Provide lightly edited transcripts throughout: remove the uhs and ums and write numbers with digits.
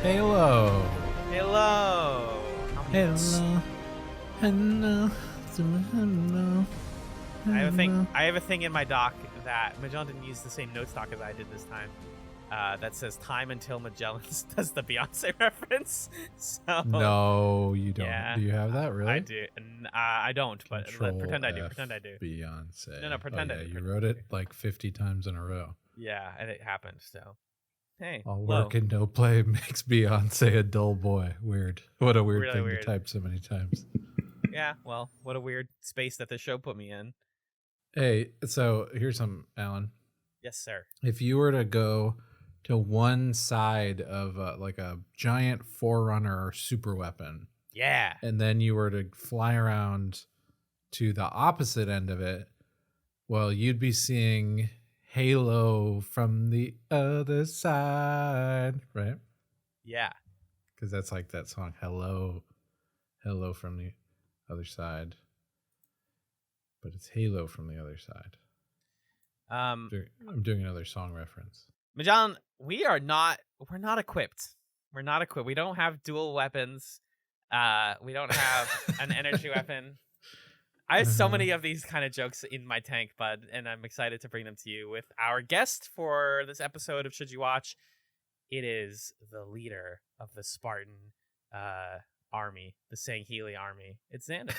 Halo. Hello. Hello. Hello. Hello. I have a thing in my doc that Magellan didn't use the same notes doc as I did this time. That says time until Magellan does the Beyonce reference. So No, you don't. yeah, Do you have that really? I do. I don't, but pretend I do. F Pretend I do. Beyonce. No, pretend I do. You Pretend wrote I it do. like 50 times in a row. Yeah, and it happened. So hey, All work and no play makes Beyonce a dull boy. Weird. What a weird Really thing weird. to type so many times. Yeah, well, what a weird space that the show put me in. Hey, so here's some, Alan. Yes, sir. If you were to go to one side of like a giant Forerunner or super weapon, Yeah. and then you were to fly around to the opposite end of it, well, you'd be seeing Halo from the other side, right? Yeah. Because that's like that song, Hello from the other side. But it's Halo from the other side. I'm doing another song reference. Magellan, we're not equipped. We're not equipped. We don't have dual weapons. We don't have an energy weapon. I have so many of these kind of jokes in my tank, bud, and I'm excited to bring them to you with our guest for this episode of Should You Watch. It is the leader of the Spartan army, the Sangheili army. It's Xander.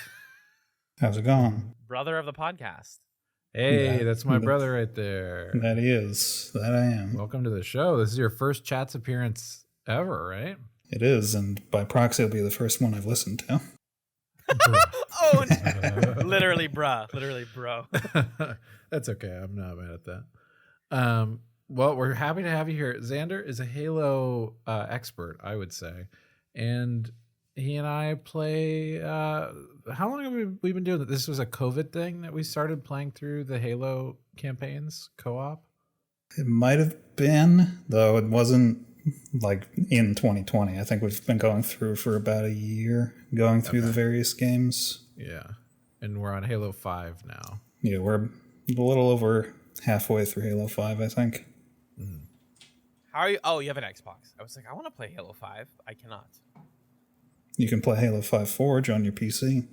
How's it going? Brother of the podcast. Hey, that's my brother right there. That is. That I am. Welcome to the show. This is your first Chats appearance ever, right? It is, and by proxy, it'll be the first one I've listened to. Oh, literally, bruh. Literally, bro. That's okay. I'm not mad at that. Well, we're happy to have you here. Xander is a Halo expert, I would say. And he and I play... how long have we been doing that? This was a COVID thing that we started playing through the Halo campaigns co-op? It might have been, though it wasn't like in 2020. I think we've been going through for about a year, going through the various games. Yeah. And we're on Halo 5 now. Yeah, we're a little over halfway through Halo 5, I think. How are you? Oh, you have an Xbox. I was like, I want to play Halo 5. I cannot. You can play Halo 5 Forge on your PC.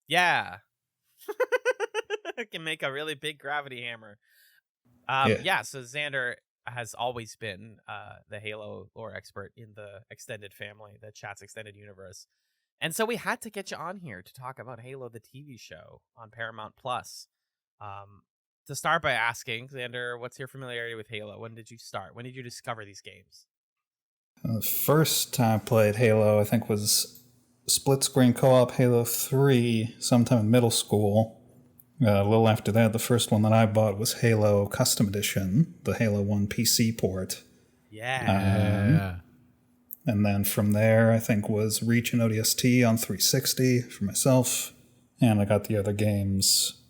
Yeah. I can make a really big gravity hammer. Yeah, so Xander has always been the Halo lore expert in the extended family, the Chat's extended universe. And so we had to get you on here to talk about Halo, the TV show on Paramount Plus. To start by asking, Xander, what's your familiarity with Halo? When did you start? When did you discover these games? The first time I played Halo, I think, was split-screen co-op Halo 3 sometime in middle school. A little after that, the first one that I bought was Halo Custom Edition, the Halo 1 PC port. Yeah. And then from there, I think, was Reach and ODST on 360 for myself. And I got the other games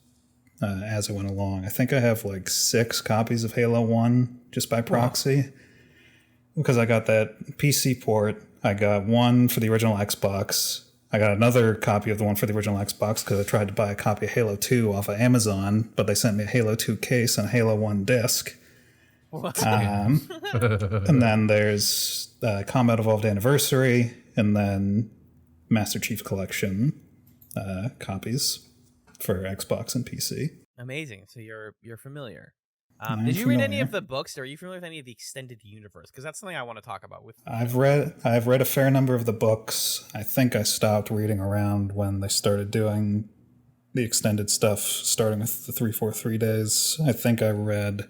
as I went along. I think I have like 6 copies of Halo 1 just by proxy. Wow. Because I got that PC port. I got one for the original Xbox. I got another copy of the one for the original Xbox because I tried to buy a copy of Halo 2 off of Amazon, but they sent me a Halo 2 case and a Halo 1 disc. What? And then there's Combat Evolved Anniversary, and then Master Chief Collection copies for Xbox and PC. Amazing. So you're familiar. I'm did you read any familiar. of the books, or are you familiar with any of the extended universe? Because that's something I want to talk about with. I've read a fair number of the books. I think I stopped reading around when they started doing the extended stuff, starting with the 343 days. I think I read,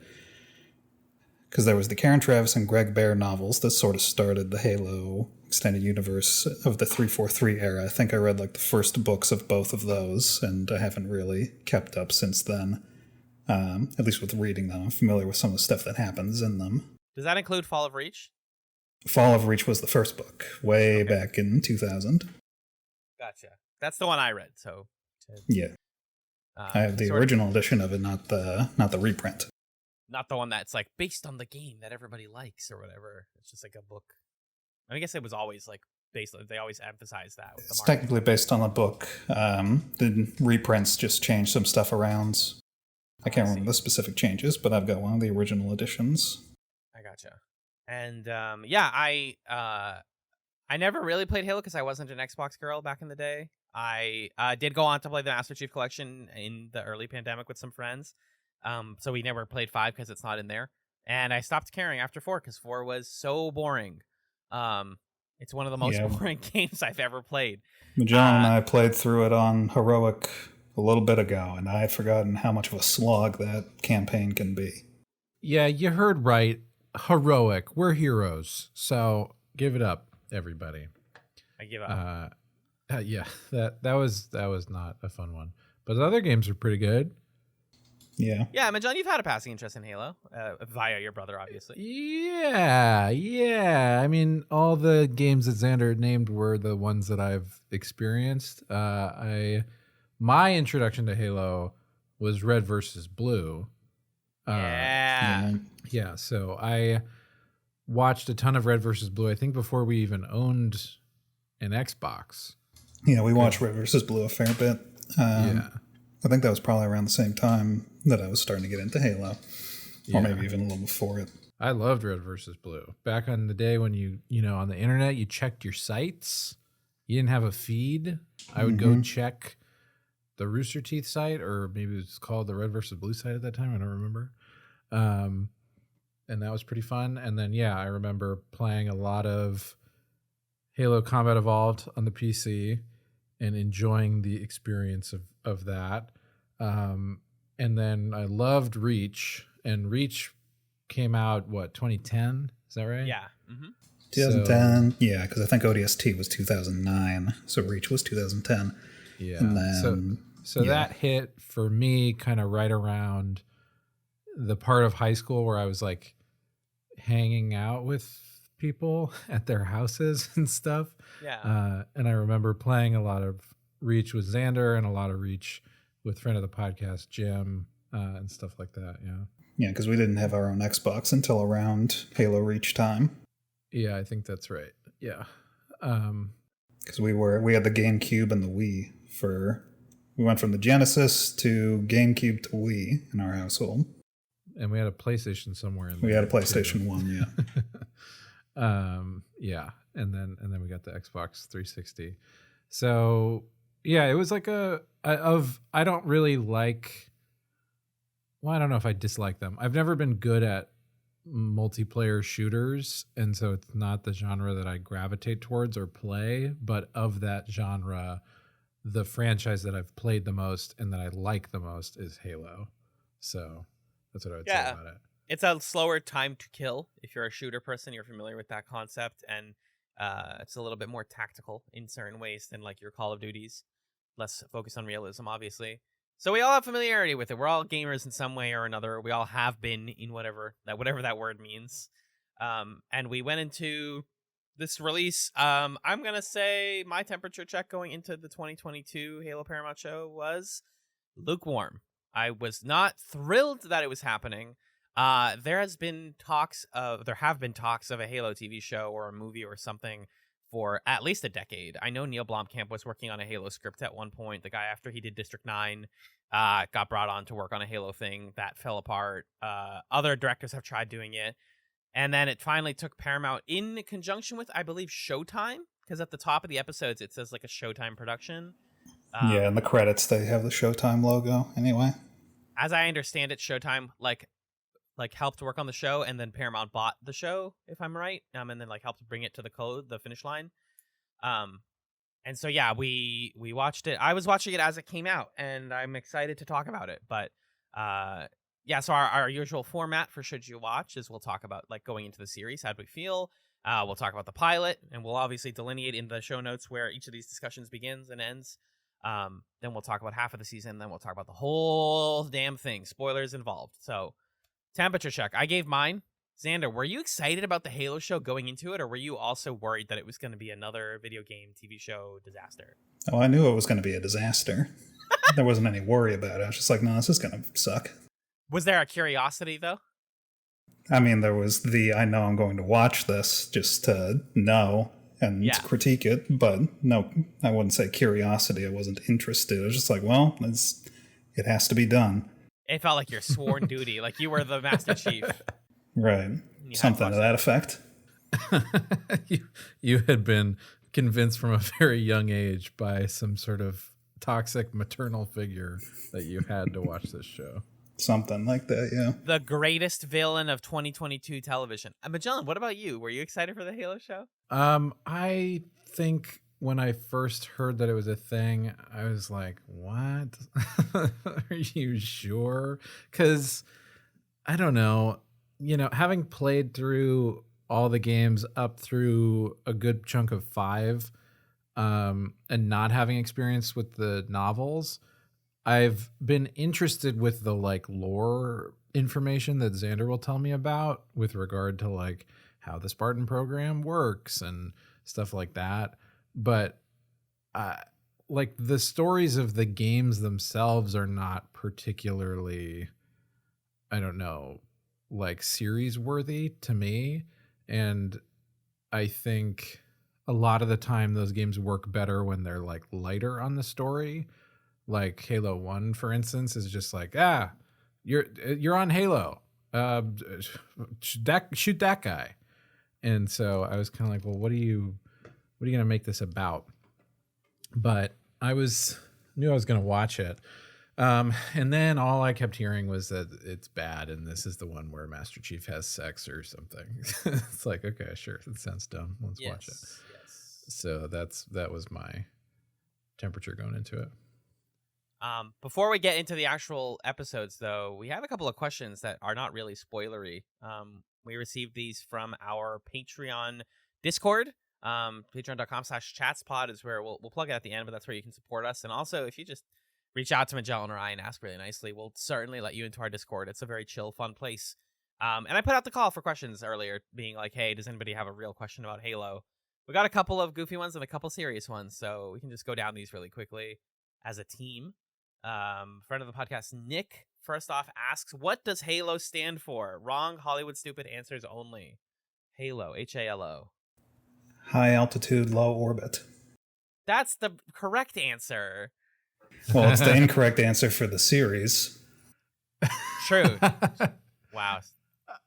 because there was the Karen Travis and Greg Bear novels that sort of started the Halo extended universe of the 343 era. I think I read like the first books of both of those, and I haven't really kept up since then. At least with reading them. I'm familiar with some of the stuff that happens in them. Does that include Fall of Reach? Fall of Reach was the first book, way back in 2000. Gotcha. That's the one I read. So yeah, I have the original edition of it, not the reprint. Not the one that's like based on the game that everybody likes or whatever. It's just like a book. I guess it was always like based. They always emphasize that. With it's technically based on the book. The reprints just changed some stuff around. I can't remember the specific changes, but I've got one of the original editions. I gotcha. And I never really played Halo because I wasn't an Xbox girl back in the day. I did go on to play the Master Chief Collection in the early pandemic with some friends. So we never played 5 because it's not in there. And I stopped caring after 4 because 4 was so boring. It's one of the most boring games I've ever played. Magellan and I played through it on Heroic a little bit ago, and I had forgotten how much of a slog that campaign can be. Yeah, you heard right. Heroic. We're heroes. So give it up, everybody. I give up. Yeah, that was not a fun one. But the other games are pretty good. Yeah. Yeah, I mean, John, you've had a passing interest in Halo via your brother, obviously. Yeah. I mean, all the games that Xander named were the ones that I've experienced. My introduction to Halo was Red versus Blue. Yeah. So I watched a ton of Red versus Blue, I think before we even owned an Xbox. Yeah, we watched Red versus Blue a fair bit. I think that was probably around the same time that I was starting to get into Halo. Or maybe even a little before it. I loved Red versus Blue. Back on the day when you on the internet, you checked your sites. You didn't have a feed. I would go check the Rooster Teeth site, or maybe it was called the Red versus Blue site at that time. I don't remember. And that was pretty fun. And then, I remember playing a lot of Halo Combat Evolved on the PC and enjoying the experience of that. And then I loved Reach, and Reach came out, 2010? Is that right? Yeah. 2010, because I think ODST was 2009, so Reach was 2010. Yeah. And then, so that hit for me kind of right around the part of high school where I was like hanging out with people at their houses and stuff. Yeah. And I remember playing a lot of Reach with Xander and a lot of Reach with friend of the podcast, Jim, and stuff like that. Yeah. Yeah, because we didn't have our own Xbox until around Halo Reach time. Yeah, I think that's right. Yeah. Because we had the GameCube and the Wii we went from the Genesis to GameCube to Wii in our household. And we had a PlayStation somewhere in there. We had a PlayStation 1, yeah. And then we got the Xbox 360. So it was like I don't really like, I don't know if I dislike them. I've never been good at multiplayer shooters, and so it's not the genre that I gravitate towards or play, but of that genre, the franchise that I've played the most and that I like the most is Halo. So that's what I would say about it. It's a slower time to kill. If you're a shooter person, you're familiar with that concept, and it's a little bit more tactical in certain ways than like your Call of Duties. Less focused on realism, obviously. So we all have familiarity with it. We're all gamers in some way or another. We all have been in whatever that word means. And we went into this release. I'm gonna say my temperature check going into the 2022 Halo Paramount show was lukewarm. I was not thrilled that it was happening. There have been talks of a Halo TV show or a movie or something for at least a decade. I know Neil Blomkamp was working on a Halo script at one point. The guy after he did District 9 got brought on to work on a Halo thing. That fell apart. Other directors have tried doing it. And then it finally took Paramount in conjunction with, I believe, Showtime. Because at the top of the episodes, it says like a Showtime production. In the credits, they have the Showtime logo anyway. As I understand it, Showtime like helped work on the show, and then Paramount bought the show, if I'm right, and then like helped bring it to the finish line. And so we watched it. I was watching it as it came out, and I'm excited to talk about it. But so our usual format for Should You Watch is we'll talk about like going into the series, how do we feel? We'll talk about the pilot, and we'll obviously delineate in the show notes where each of these discussions begins and ends. Then we'll talk about half of the season, then we'll talk about the whole damn thing. Spoilers involved. So temperature check. I gave mine. Xander, were you excited about the Halo show going into it, or were you also worried that it was going to be another video game TV show disaster? Oh, I knew it was going to be a disaster. There wasn't any worry about it. I was just like, no, this is going to suck. Was there a curiosity, though? I mean, there was I know I'm going to watch this just to know and to critique it, but no, I wouldn't say curiosity. I wasn't interested. I was just like, well, it has to be done. It felt like your sworn duty, like you were the Master Chief. Right. Something to that effect. You had been convinced from a very young age by some sort of toxic maternal figure that you had to watch this show. Something like that, yeah. The greatest villain of 2022 television. Magellan, what about you? Were you excited for the Halo show? I think when I first heard that it was a thing, I was like, what? Are you sure? Because I don't know, having played through all the games up through a good chunk of 5, and not having experience with the novels, I've been interested with the lore information that Xander will tell me about with regard to how the Spartan program works and stuff like that. But the stories of the games themselves are not particularly, I don't know, series worthy to me. And I think a lot of the time those games work better when they're lighter on the story. Like Halo 1, for instance, is just you're on Halo. Shoot that guy. And so I was kind of like, well, what are you going to make this about? But I knew I was going to watch it. And then all I kept hearing was that it's bad, and this is the one where Master Chief has sex or something. It's like, okay, sure, that sounds dumb. Let's watch it. Yes. So that was my temperature going into it. Before we get into the actual episodes, though, we have a couple of questions that are not really spoilery. We received these from our Patreon Discord. Patreon.com/Chatzpod is where we'll plug it at the end, but that's where you can support us. And also, if you just reach out to Magellan or I and ask really nicely, we'll certainly let you into our Discord. It's a very chill, fun place. And I put out the call for questions earlier, being like, hey, does anybody have a real question about Halo? We got a couple of goofy ones and a couple serious ones, so we can just go down these really quickly as a team. Friend of the podcast, Nick, first off, asks, what does Halo stand for? Wrong, Hollywood stupid answers only. Halo, Halo. High altitude, low orbit. That's the correct answer. Well, it's the incorrect answer for the series. True. Wow.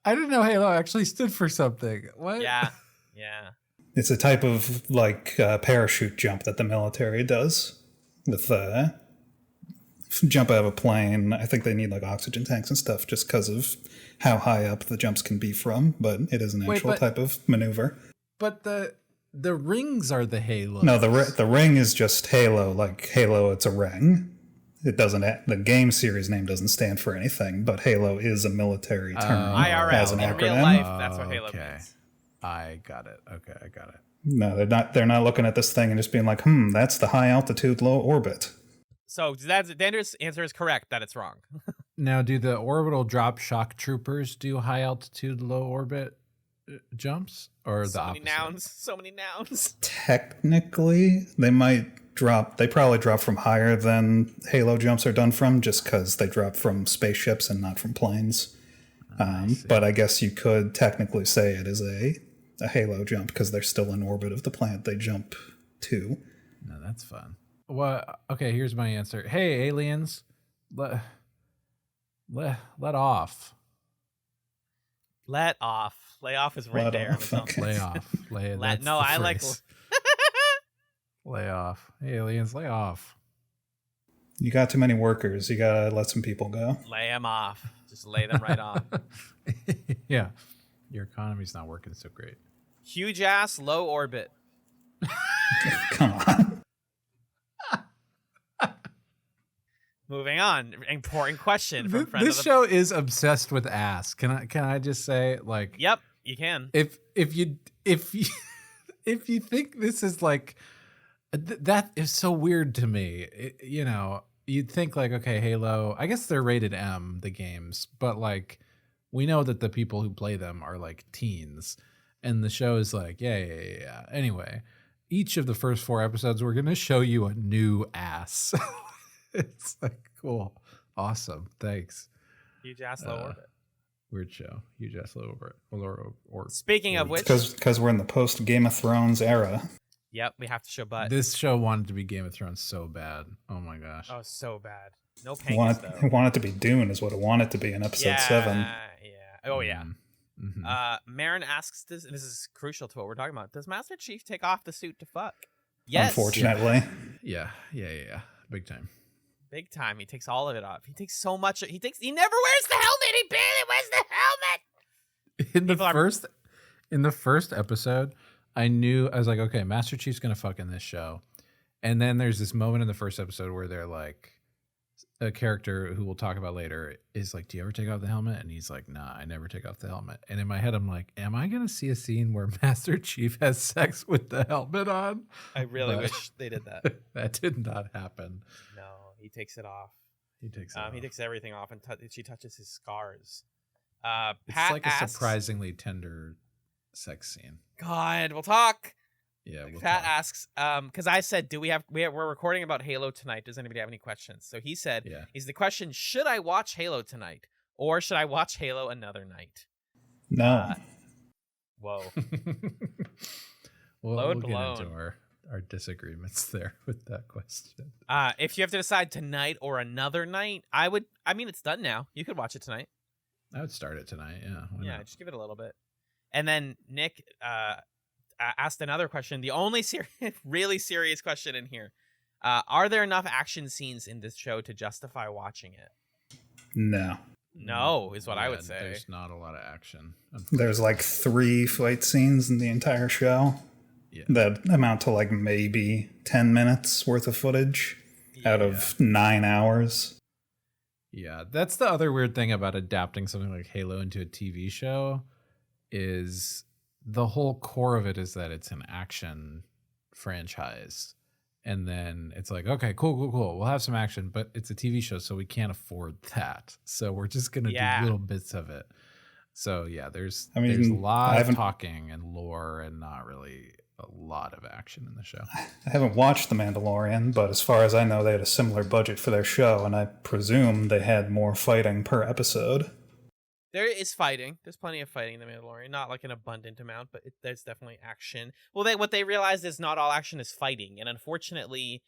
I didn't know Halo actually stood for something. What? Yeah. It's a type of parachute jump that the military does with jump out of a plane. I think they need oxygen tanks and stuff just because of how high up the jumps can be from, but it is an actual type of maneuver. But the rings are the Halo. No, the ring is just Halo. Like Halo, it's a ring. It doesn't. The game series name doesn't stand for anything, but Halo is a military term. IRL, as an in acronym. real life, that's what Halo means. I got it. Okay, I got it. No, they're not looking at this thing and just being like, that's the high altitude, low orbit. So Xander's answer is correct that it's wrong. Now, do the orbital drop shock troopers do high altitude, low orbit jumps, or the opposite? So many nouns. Technically, they might drop. They probably drop from higher than Halo jumps are done from, just because they drop from spaceships and not from planes. But I guess you could technically say it is a Halo jump because they're still in orbit of the planet they jump to. No, that's fun. Well, okay, here's my answer. Hey, aliens, let off. Let off. Lay off is right there. Okay. Lay off. I like. Lay off. Hey, aliens, lay off. You got too many workers. You gotta let some people go. Lay them off. Just lay them right off. Yeah, your economy's not working so great. Huge ass, low orbit. Come on. Moving on. Important question from friend. This show is obsessed with ass. Can I just say, like? Yep, you can. If you think this is like that is so weird to me. You'd think like, okay, Halo. I guess they're rated M, the games, but like we know that the people who play them are like teens, and the show is like, yeah. Anyway, each of the first 4 episodes, we're gonna show you a new ass. It's like, cool. Awesome. Thanks. Huge ass, low orbit. Weird show. Huge ass, low orbit. Speaking of which. Because we're in the post Game of Thrones era. Yep, we have to show butt. This show wanted to be Game of Thrones so bad. Oh my gosh. Oh, so bad. No pangas, though. It wanted to be Dune is what it wanted to be in episode 7. Yeah. Oh, yeah. Marin asks this, and this is crucial to what we're talking about. Does Master Chief take off the suit to fuck? Yes. Unfortunately. Yeah. Big time. Big time. He takes all of it off. He takes so much. He never wears the helmet. He barely wears the helmet. In the first episode, I was like, okay, Master Chief's gonna fuck in this show. And then there's this moment in the first episode where they're like, a character who we'll talk about later is like, do you ever take off the helmet? And he's like, nah, I never take off the helmet. And in my head, I'm like, am I going to see a scene where Master Chief has sex with the helmet on? I really wish they did that. That did not happen. No, he takes it off. He takes everything off, and she touches his scars. It's like a surprisingly tender sex scene. God, we'll talk. Yeah, Pat asks, because I said, we're recording about Halo tonight. Does anybody have any questions? So he said, is the question, should I watch Halo tonight, or should I watch Halo another night? No. Whoa. We'll get into our disagreements there with that question. If you have to decide tonight or another night, it's done now. You could watch it tonight. I would start it tonight. Yeah. Yeah, just give it a little bit. And then Nick, asked another question, the only really serious question in here. Are there enough action scenes in this show to justify watching it? No is what I would say. There's not a lot of action. There's like 3 fight scenes in the entire show that amount to like maybe 10 minutes worth of footage out of 9 hours. Yeah, that's the other weird thing about adapting something like Halo into a TV show is the whole core of it is that it's an action franchise. And then it's like, okay, cool. We'll have some action, but it's a TV show, so we can't afford that. So we're just going to do little bits of it. So yeah, there's a lot of talking and lore and not really a lot of action in the show. I haven't watched The Mandalorian, but as far as I know, they had a similar budget for their show, and I presume they had more fighting per episode. There is fighting. There's plenty of fighting in The Mandalorian. Not like an abundant amount, but there's definitely action. Well, what they realized is not all action is fighting. And unfortunately,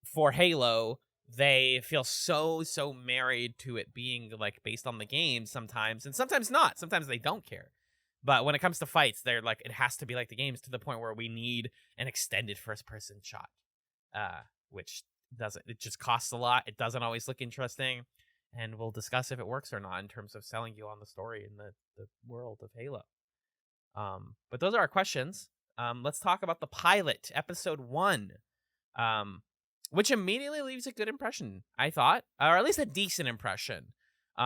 for Halo, they feel so married to it being like based on the game sometimes. And sometimes not. Sometimes they don't care. But when it comes to fights, they're like, it has to be like the games to the point where we need an extended first-person shot. Which it just costs a lot. It doesn't always look interesting. And we'll discuss if it works or not in terms of selling you on the story in the world of Halo. But those are our questions. Let's talk about the pilot, episode 1, which immediately leaves a good impression, I thought, or at least a decent impression. We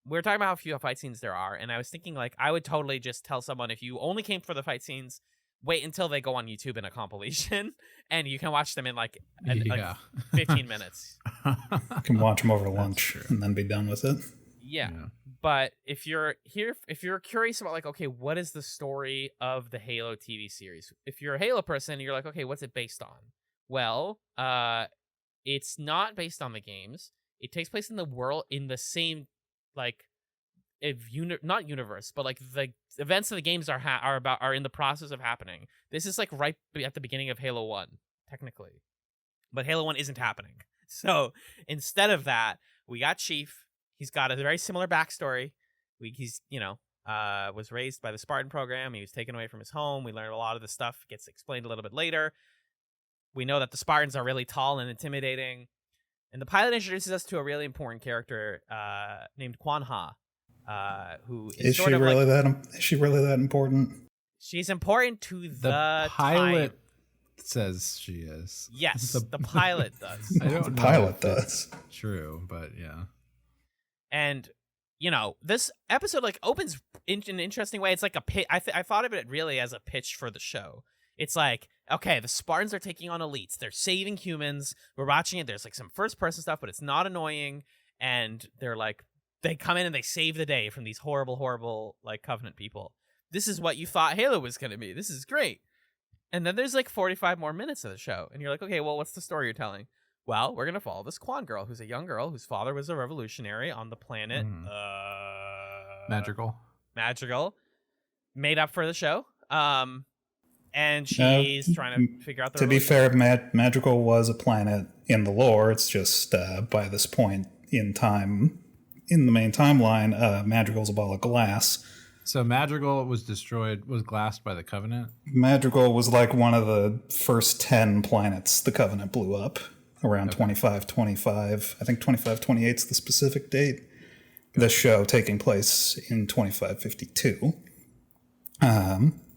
were talking about how few fight scenes there are, and I was thinking, like, I would totally just tell someone, if you only came for the fight scenes, wait until they go on YouTube in a compilation, and you can watch them in like 15 minutes. You can watch them over lunch and then be done with it. Yeah. But if you're curious about like, okay, what is the story of the Halo TV series? If you're a Halo person, you're like, okay, what's it based on? Well, it's not based on the games. It takes place in the world in the same like not universe, but like the events of the games are in the process of happening. This is like right at the beginning of Halo 1, technically. But Halo 1 isn't happening. So instead of that, we got Chief. He's got a very similar backstory. He's, was raised by the Spartan program. He was taken away from his home. We learned a lot of the stuff gets explained a little bit later. We know that the Spartans are really tall and intimidating. And the pilot introduces us to a really important character named Quan Ha. Who is she really that important? She's important to the pilot says she is. Yes, the pilot does. The pilot does. True, but yeah. And this episode like opens in an interesting way. It's like a pitch. I thought of it really as a pitch for the show. It's like, okay, the Spartans are taking on elites. They're saving humans. We're watching it. There's like some first person stuff, but it's not annoying. And they're like, they come in and they save the day from these horrible, like, Covenant people. This is what you thought Halo was going to be. This is great. And then there's, like, 45 more minutes of the show. And you're like, okay, well, what's the story you're telling? Well, we're going to follow this Quan girl, who's a young girl whose father was a revolutionary on the planet. Madrigal. Made up for the show. And she's trying to figure out the To be fair, Madrigal was a planet in the lore. It's just by this point in time... In the main timeline, Madrigal's a ball of glass, So Madrigal was glassed by the Covenant? Madrigal was like one of the first 10 planets the Covenant blew up around 2525. I think 2528 is the specific date. The show taking place in 2552.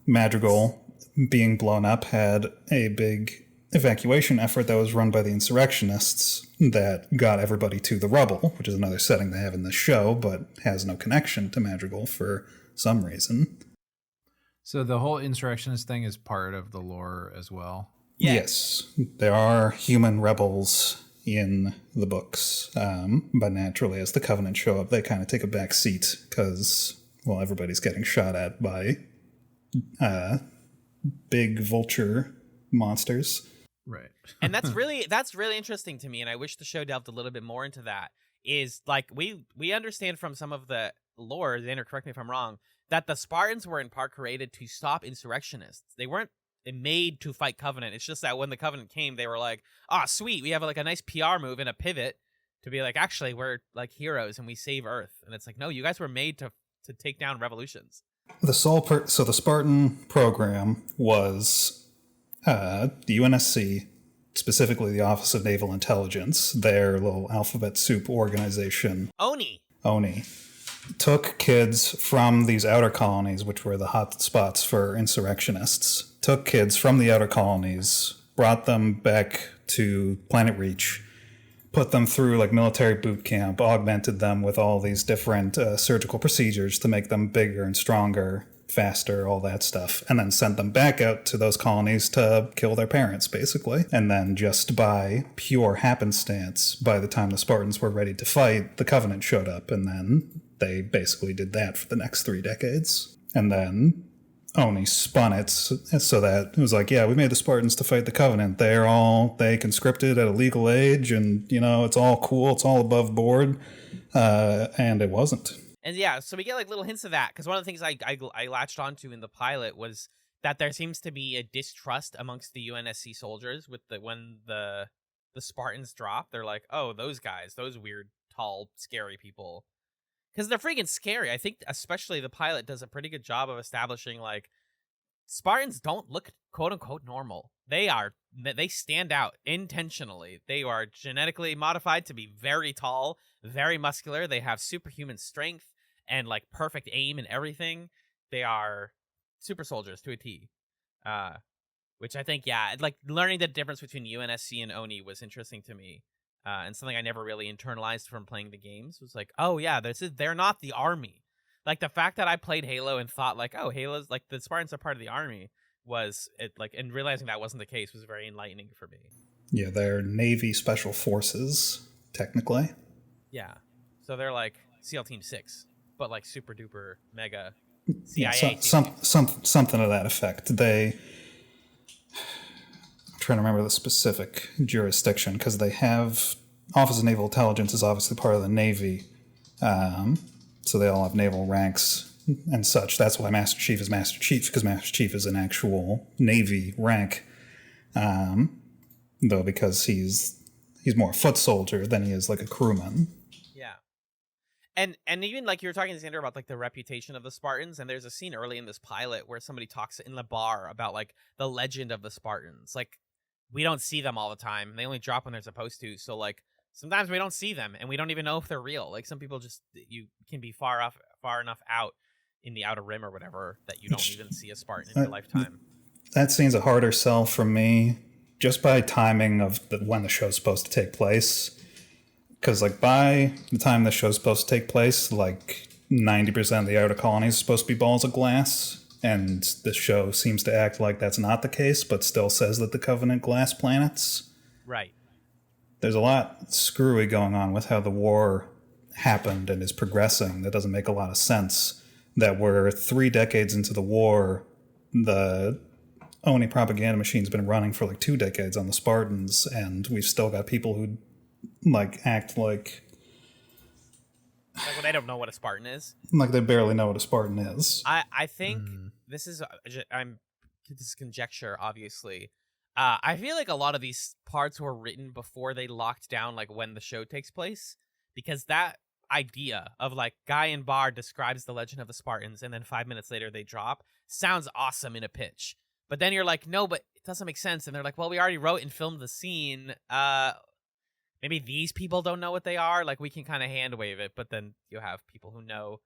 Madrigal, being blown up, had a big evacuation effort that was run by the insurrectionists that got everybody to the rubble, which is another setting they have in the show, but has no connection to Madrigal for some reason. So the whole insurrectionist thing is part of the lore as well? Yeah. Yes, there are human rebels in the books, but naturally, as the Covenant show up, they kind of take a back seat because, well, everybody's getting shot at by big vulture monsters. Right. And that's really interesting to me, and I wish the show delved a little bit more into that. Is like we understand from some of the lore, Xander, correct me if I'm wrong, that the Spartans were in part created to stop insurrectionists. They weren't made to fight Covenant. It's just that when the Covenant came, they were like, "Ah, sweet, we have like a nice PR move and a pivot to be like, actually, we're like heroes and we save Earth." And it's like, no, you guys were made to take down revolutions. So the Spartan program was the UNSC, specifically the Office of Naval Intelligence, their little alphabet soup organization. ONI. Took kids from these outer colonies, which were the hot spots for insurrectionists, took kids from the outer colonies, brought them back to Planet Reach, put them through like military boot camp, augmented them with all these different surgical procedures to make them bigger and stronger, faster, all that stuff, and then sent them back out to those colonies to kill their parents, basically. And then just by pure happenstance, by the time the Spartans were ready to fight, the Covenant showed up, and then they basically did that for the next 3 decades. And then Oni spun it so that it was like, yeah, we made the Spartans to fight the Covenant. They conscripted at a legal age, and, you know, it's all cool, it's all above board, and it wasn't. And yeah, so we get like little hints of that, because one of the things I latched onto in the pilot was that there seems to be a distrust amongst the UNSC soldiers with when the Spartans drop. They're like, oh, those guys, those weird, tall, scary people. Because they're freaking scary. I think especially the pilot does a pretty good job of establishing, like, Spartans don't look quote-unquote normal. They stand out intentionally. They are genetically modified to be very tall, very muscular. They have superhuman strength and, like, perfect aim and everything. They are super soldiers to a T. Which I think, yeah, like, learning the difference between UNSC and ONI was interesting to me. And something I never really internalized from playing the games was like, oh yeah, they're not the army. Like, the fact that I played Halo and thought like, oh, Halo's like the Spartans are part of the army was it like, and realizing that wasn't the case was very enlightening for me. Yeah, they're Navy Special Forces, technically. Yeah, so they're like SEAL Team 6, but like super duper mega CIA. Something to that effect. I'm trying to remember the specific jurisdiction, because they have Office of Naval Intelligence is obviously part of the Navy, so they all have naval ranks and such. That's why Master Chief is Master Chief, because Master Chief is an actual Navy rank, though, because he's more a foot soldier than he is like a crewman. Yeah. And even like you were talking to Xander about like the reputation of the Spartans, and there's a scene early in this pilot where somebody talks in the bar about like the legend of the Spartans. Like, we don't see them all the time. They only drop when they're supposed to. So like sometimes we don't see them and we don't even know if they're real. Like, some people you can be far enough out in the outer rim or whatever that you don't even see a Spartan in your lifetime. That scene's a harder sell for me, just by timing of when the show's supposed to take place. Because like by the time the show's supposed to take place, like 90% of the outer colony is supposed to be balls of glass. And the show seems to act like that's not the case, but still says that the Covenant glass planets. Right. There's a lot screwy going on with how the war happened and is progressing that doesn't make a lot of sense. That we're 3 decades into the war, the Oni propaganda machine's been running for like 2 decades on the Spartans, and we've still got people who like act like when they don't know what a Spartan is. Like they barely know what a Spartan is. I think this is conjecture, obviously. I feel like a lot of these parts were written before they locked down like when the show takes place, because that idea of like guy in bar describes the legend of the Spartans and then 5 minutes later they drop sounds awesome in a pitch. But then you're like, no, but it doesn't make sense. And they're like, well, we already wrote and filmed the scene. Maybe these people don't know what they are. Like, we can kind of hand wave it. But then you have people who know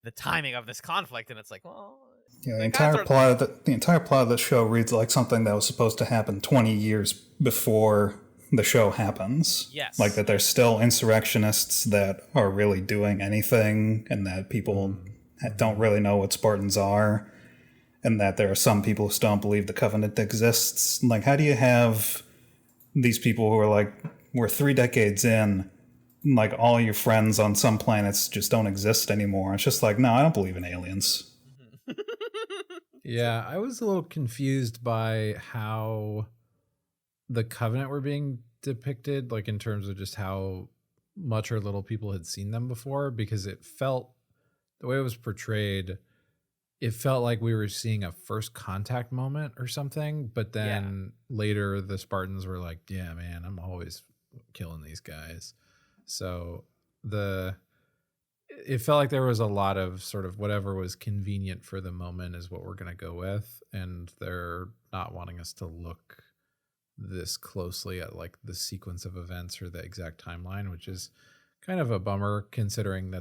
the timing of this conflict, and it's like, well, yeah, the entire plot of the show reads like something that was supposed to happen 20 years before the show happens. Yes, like that there's still insurrectionists that are really doing anything, and that people don't really know what Spartans are, and that there are some people who still don't believe the Covenant exists. Like, how do you have these people who are like, we're 3 decades in, like all your friends on some planets just don't exist anymore? It's just like, no, I don't believe in aliens. Yeah, I was a little confused by how the Covenant were being depicted, like in terms of just how much or little people had seen them before, because it felt, the way it was portrayed, it felt like we were seeing a first contact moment or something, but then later the Spartans were like, yeah, man, I'm always killing these guys. So it felt like there was a lot of sort of whatever was convenient for the moment is what we're going to go with. And they're not wanting us to look this closely at like the sequence of events or the exact timeline, which is kind of a bummer considering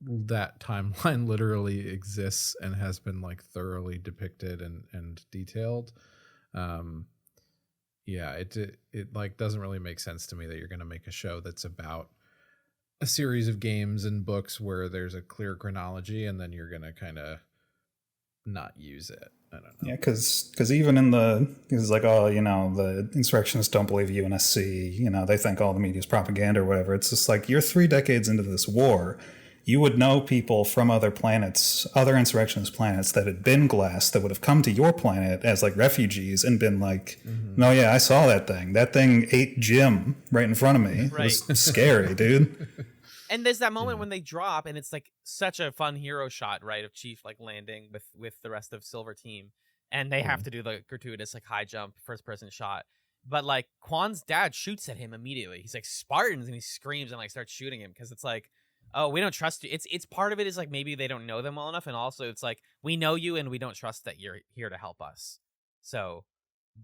that timeline literally exists and has been like thoroughly depicted and detailed. It like doesn't really make sense to me that you're going to make a show that's about a series of games and books where there's a clear chronology and then you're going to kind of not use it. I don't know. Yeah, because even it's like, oh, the insurrectionists don't believe UNSC, they think all the media's propaganda or whatever. It's just like, you're 3 decades into this war. You would know people from other planets, other insurrectionist planets that had been glassed, that would have come to your planet as like refugees and been like, no, yeah, I saw that thing. That thing ate Jim right in front of me. Right. It was scary, dude. And there's that moment when they drop, and it's like such a fun hero shot, right, of Chief like landing with the rest of Silver Team, and they have to do the gratuitous like high jump first person shot. But like Quan's dad shoots at him immediately. He's like, Spartans, and he screams and like starts shooting him because it's like, oh, we don't trust you. It's part of it is like maybe they don't know them well enough, and also it's like, we know you and we don't trust that you're here to help us. So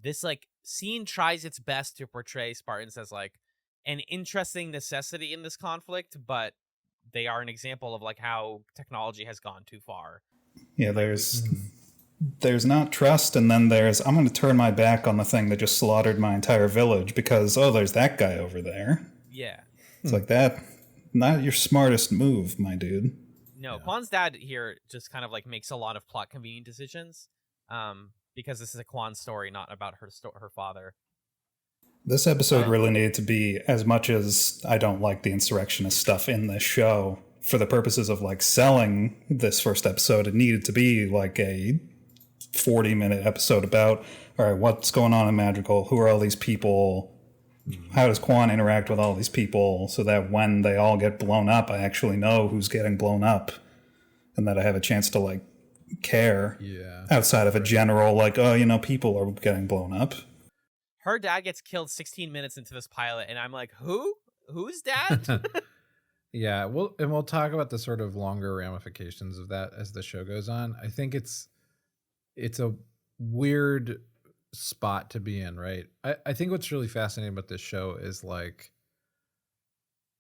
this like scene tries its best to portray Spartans as like an interesting necessity in this conflict, but they are an example of like how technology has gone too far. Yeah, there's not trust, and then there's, I'm going to turn my back on the thing that just slaughtered my entire village because, oh, there's that guy over there. Yeah. It's like that. Not your smartest move, my dude. No, Quan's dad here just kind of like makes a lot of plot convenient decisions, because this is a Quan story, not about her father. This episode really needed to be, as much as I don't like the insurrectionist stuff in this show, for the purposes of like selling this first episode, it needed to be like a 40-minute episode about, all right, what's going on in Madrigal? Who are all these people? How does Quan interact with all these people, so that when they all get blown up, I actually know who's getting blown up, and that I have a chance to like care outside of a general like, oh, people are getting blown up. Her dad gets killed 16 minutes into this pilot, and I'm like, who? Who's dad? Yeah, we'll talk about the sort of longer ramifications of that as the show goes on. I think it's a weird spot to be in, right? I think what's really fascinating about this show is like,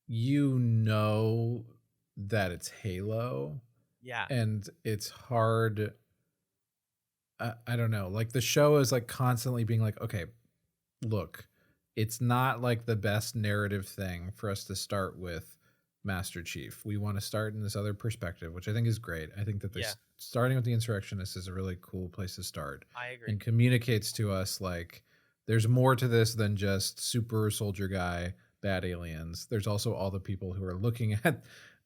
that it's Halo. Yeah. And it's hard. I don't know. Like the show is like constantly being like, okay, look, it's not like the best narrative thing for us to start with Master Chief. We want to start in this other perspective, which I think is great. I think that starting with the insurrectionists is a really cool place to start. I agree. And communicates to us like there's more to this than just super soldier guy, bad aliens. There's also all the people who are looking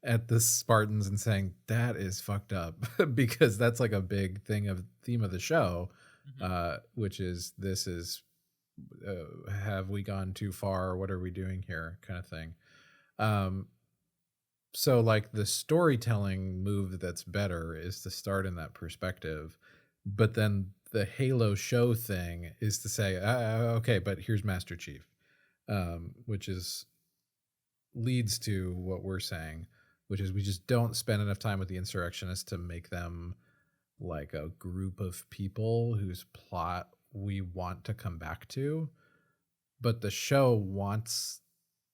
at the Spartans and saying that is fucked up, because that's like a big theme of the show, which is have we gone too far? What are we doing here? Kind of thing. So like the storytelling move that's better is to start in that perspective, but then the Halo show thing is to say, okay, but here's Master Chief, which leads to what we're saying, which is we just don't spend enough time with the insurrectionists to make them like a group of people whose plot we want to come back to. But the show wants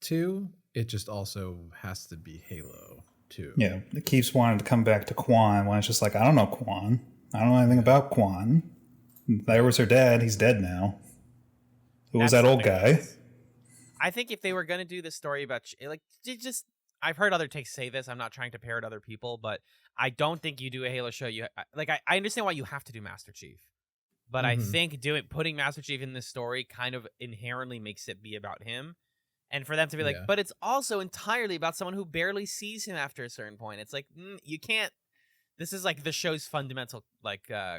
to. It just also has to be Halo too. Yeah, it keeps wanting to come back to Quan when it's just like, I don't know Quan. I don't know anything about Quan. There was her dad. He's dead now. Who was that old guy? I think if they were going to do this story about, like, I've heard other takes say this. I'm not trying to parrot other people, but I don't think you do a Halo show. I understand why you have to do Master Chief, but I think putting Master Chief in this story kind of inherently makes it be about him. And for them to be like, but it's also entirely about someone who barely sees him after a certain point. It's like, you can't. This is like the show's fundamental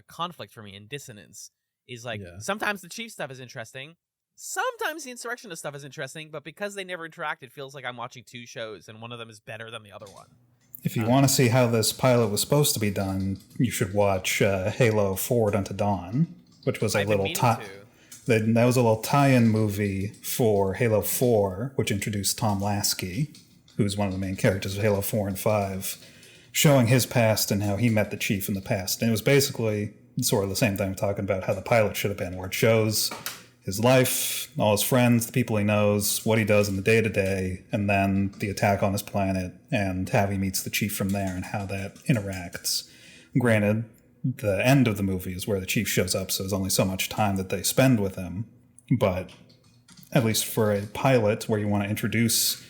conflict for me and dissonance is like sometimes the Chief stuff is interesting. Sometimes the insurrectionist stuff is interesting, but because they never interact, it feels like I'm watching two shows and one of them is better than the other one. If you want to see how this pilot was supposed to be done, you should watch Halo Forward Unto Dawn, which was a little that was a little tie-in movie for Halo 4, which introduced Tom Lasky, who's one of the main characters of Halo 4 and 5, showing his past and how he met the Chief in the past. And it was basically sort of the same thing I'm talking about how the pilot should have been, where it shows his life, all his friends, the people he knows, what he does in the day-to-day, and then the attack on his planet, and how he meets the Chief from there and how that interacts. Granted, the end of the movie is where the Chief shows up, so there's only so much time that they spend with him. But at least for a pilot where you want to introduce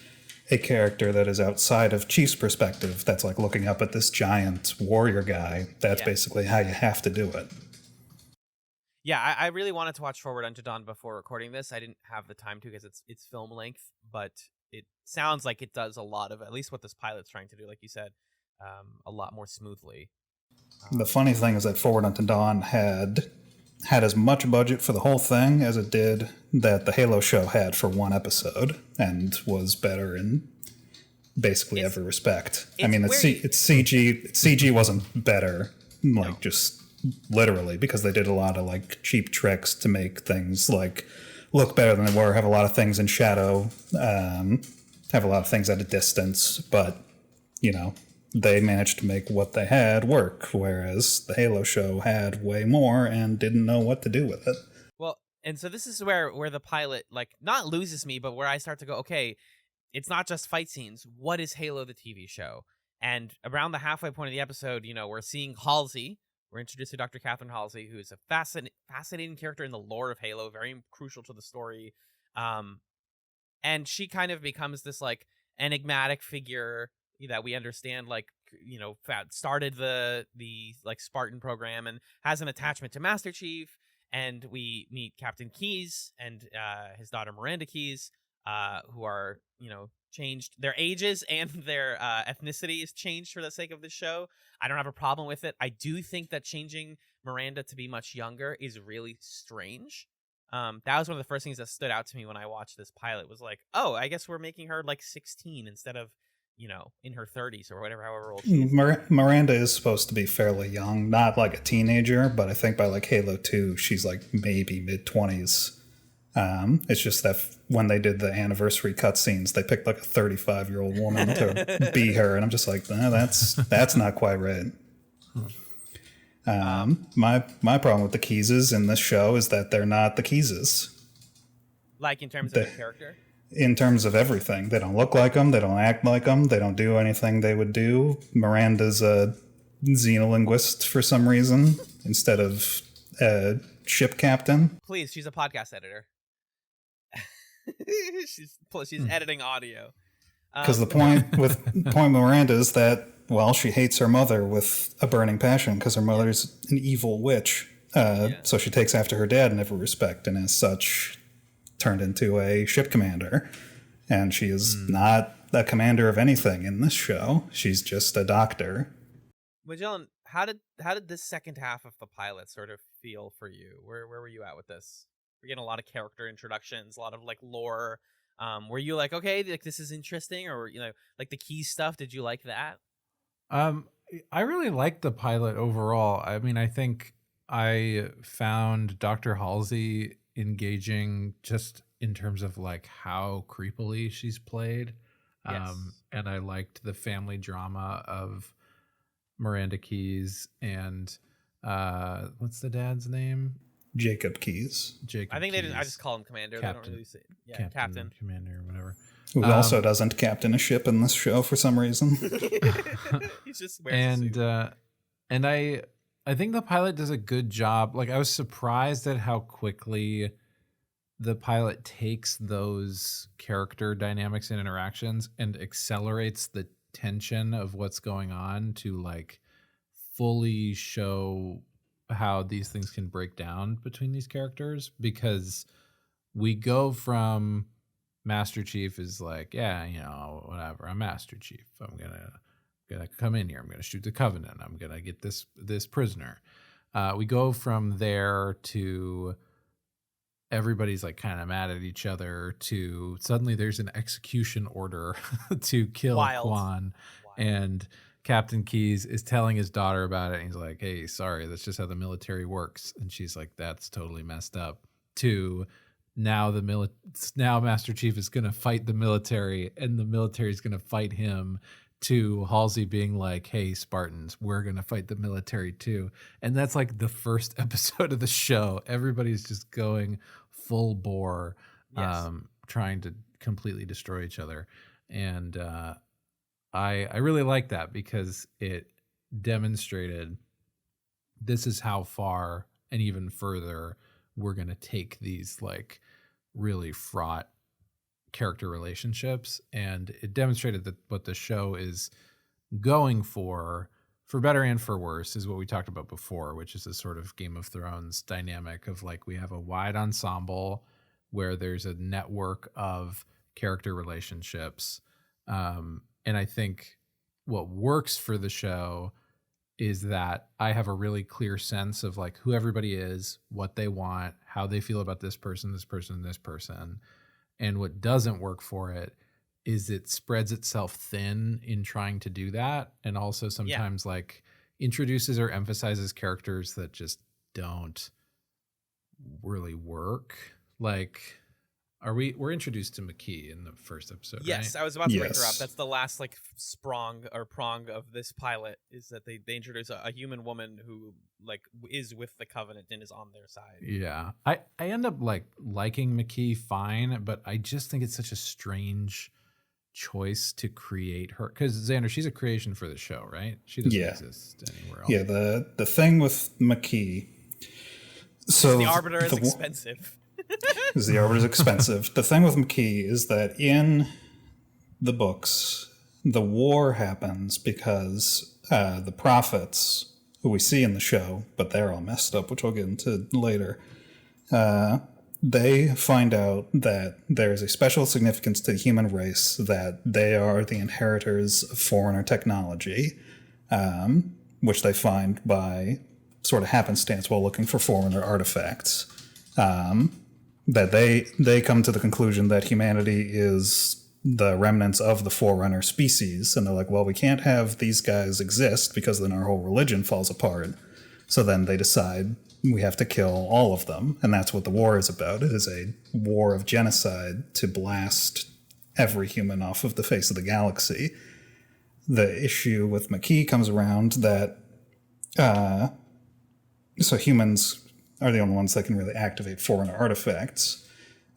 a character that is outside of Chief's perspective, that's like looking up at this giant warrior guy, that's basically how you have to do it. Yeah, I really wanted to watch Forward Unto Dawn before recording this. I didn't have the time to because it's film length, but it sounds like it does a lot of, at least what this pilot's trying to do, like you said, a lot more smoothly. The funny thing is that Forward Unto Dawn had as much budget for the whole thing as it did that the Halo show had for one episode, and was better in basically every respect. I mean, it's CG wasn't better, just literally, because they did a lot of like cheap tricks to make things like look better than they were, have a lot of things in shadow, have a lot of things at a distance, but they managed to make what they had work, whereas the Halo show had way more and didn't know what to do with it. Well, and so this is where the pilot not loses me, but where I start to go, okay, it's not just fight scenes. What is Halo the TV show? And around the halfway point of the episode, we're seeing Halsey. We're introduced to Dr. Catherine Halsey, who is a fascinating character in the lore of Halo, very crucial to the story. And she kind of becomes this enigmatic figure that we understand, started the Spartan program and has an attachment to Master Chief. And we meet Captain Keyes and his daughter Miranda Keyes, who are, changed. Their ages and their ethnicity is changed for the sake of the show. I don't have a problem with it. I do think that changing Miranda to be much younger is really strange. That was one of the first things that stood out to me when I watched this pilot, was like, oh, I guess we're making her 16 instead of, in her 30s or however old she is. Miranda is supposed to be fairly young, not like a teenager, but I think by Halo 2, she's maybe mid-20s. It's just that when they did the anniversary cutscenes, they picked a 35-year-old woman to be her, and I'm just like, that's not quite right. My problem with the Keyses in this show is that they're not the Keyses. In terms of the character? In terms of everything. They don't look like them, they don't act like them, they don't do anything they would do. Miranda's a xenolinguist for some reason, instead of a ship captain. Please, she's a podcast editor. she's editing audio. Because the point with Miranda is that, she hates her mother with a burning passion because her mother's an evil witch. So she takes after her dad in every respect, and as such turned into a ship commander. And she is not a commander of anything in this show. She's just a doctor. Magellan, how did this second half of the pilot sort of feel for you? Where were you at with this? We're getting a lot of character introductions, a lot of lore. Were you okay, this is interesting, or the key stuff? Did you like that? I really liked the pilot overall. I mean, I think I found Dr. Halsey engaging just in terms of how creepily she's played. Yes. And I liked the family drama of Miranda Keyes and what's the dad's name? Jacob Keyes. Jacob. I think Keyes. I just call him Commander. Captain. They don't really say Captain. Commander, whatever. Who also doesn't captain a ship in this show for some reason. He's just wearing a suit. And I think the pilot does a good job. Like, I was surprised at how quickly the pilot takes those character dynamics and interactions and accelerates the tension of what's going on to like fully show how these things can break down between these characters, because we go from Master Chief is like, yeah, you know, whatever, I'm Master Chief. I'm gonna come in here. I'm gonna shoot the Covenant. I'm gonna get this prisoner. We go from there to everybody's like kind of mad at each other to suddenly there's an execution order to kill Kwan. And Captain Keyes is telling his daughter about it. And he's like, hey, sorry, that's just how the military works. And she's like, that's totally messed up. To now now Master Chief is going to fight the military and the military is going to fight him, to Halsey being like, hey, Spartans, we're going to fight the military too. And that's like the first episode of the show. Everybody's just going full bore, trying to completely destroy each other. And I really like that, because it demonstrated this is how far and even further we're going to take these like really fraught character relationships. And it demonstrated that what the show is going for better and for worse, is what we talked about before, which is a sort of Game of Thrones dynamic of like, we have a wide ensemble where there's a network of character relationships. And I think what works for the show is that I have a really clear sense of like who everybody is, what they want, how they feel about this person, this person, this person. And what doesn't work for it is it spreads itself thin in trying to do that. And also sometimes like introduces or emphasizes characters that just don't really work. Like, we're introduced to McKee in the first episode, yes, right? I was about to bring her up. That's the last like prong of this pilot, is that they introduce a human woman who like is with the Covenant and is on their side. Yeah. I end up like liking McKee fine, but I just think it's such a strange choice to create her, because Xander, she's a creation for the show, right? She doesn't exist anywhere else. Yeah, the thing with McKee, so the Arbiter is expensive. Because the Arbiter is expensive. The thing with McKee is that in the books, the war happens because the prophets, who we see in the show, but they're all messed up, which we'll get into later, they find out that there's a special significance to the human race, that they are the inheritors of Forerunner technology, which they find by sort of happenstance while looking for Forerunner artifacts. That they come to the conclusion that humanity is the remnants of the Forerunner species, and they're like, well, we can't have these guys exist because then our whole religion falls apart. So then they decide we have to kill all of them, and that's what the war is about. It is a war of genocide to blast every human off of the face of the galaxy. The issue with McKee comes around that so humans are the only ones that can really activate Forerunner artifacts.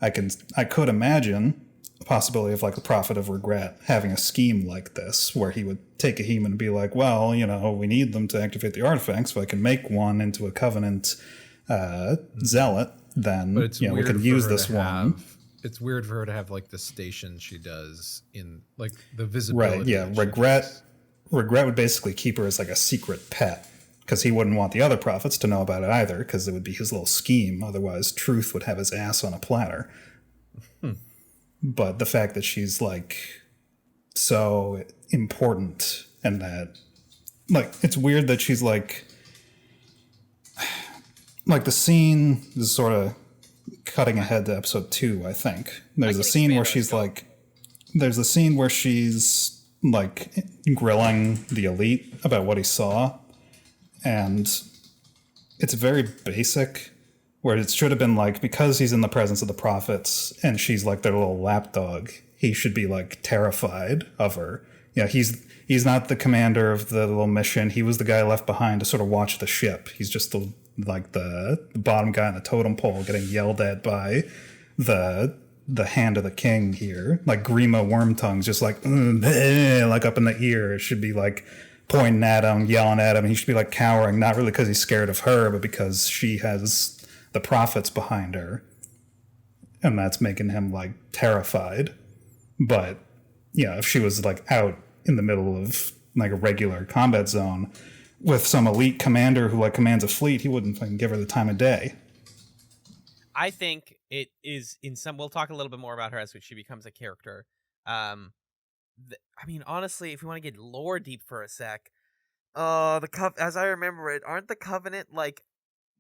I could imagine a possibility of like the Prophet of Regret having a scheme like this, where he would take a human and be like, well, you know, we need them to activate the artifacts, so I can make one into a Covenant zealot, then we can use this one. It's weird for her to have like the station she does in like the visibility. Right, yeah. Regret would basically keep her as like a secret pet, because he wouldn't want the other prophets to know about it either, because it would be his little scheme. Otherwise, Truth would have his ass on a platter. But the fact that she's like so important, and that like it's weird that she's like the scene is sort of cutting ahead to episode 2, I think. There's a scene where she's like grilling the elite about what he saw. And it's very basic, where it should have been like, because he's in the presence of the prophets and she's like their little lapdog, he should be like terrified of her. Yeah, he's not the commander of the little mission. He was the guy left behind to sort of watch the ship. He's just the bottom guy on the totem pole getting yelled at by the hand of the king here. Like Grima Wormtongue's just like up in the ear. It should be like pointing at him, yelling at him. He should be like cowering, not really because he's scared of her, but because she has the prophets behind her. And that's making him like terrified. But yeah, if she was like out in the middle of like a regular combat zone with some elite commander who like commands a fleet, he wouldn't fucking give her the time of day. I think it is in some. We'll talk a little bit more about her as she becomes a character. I mean, honestly, if we want to get lore deep for a sec, as I remember it, aren't the Covenant like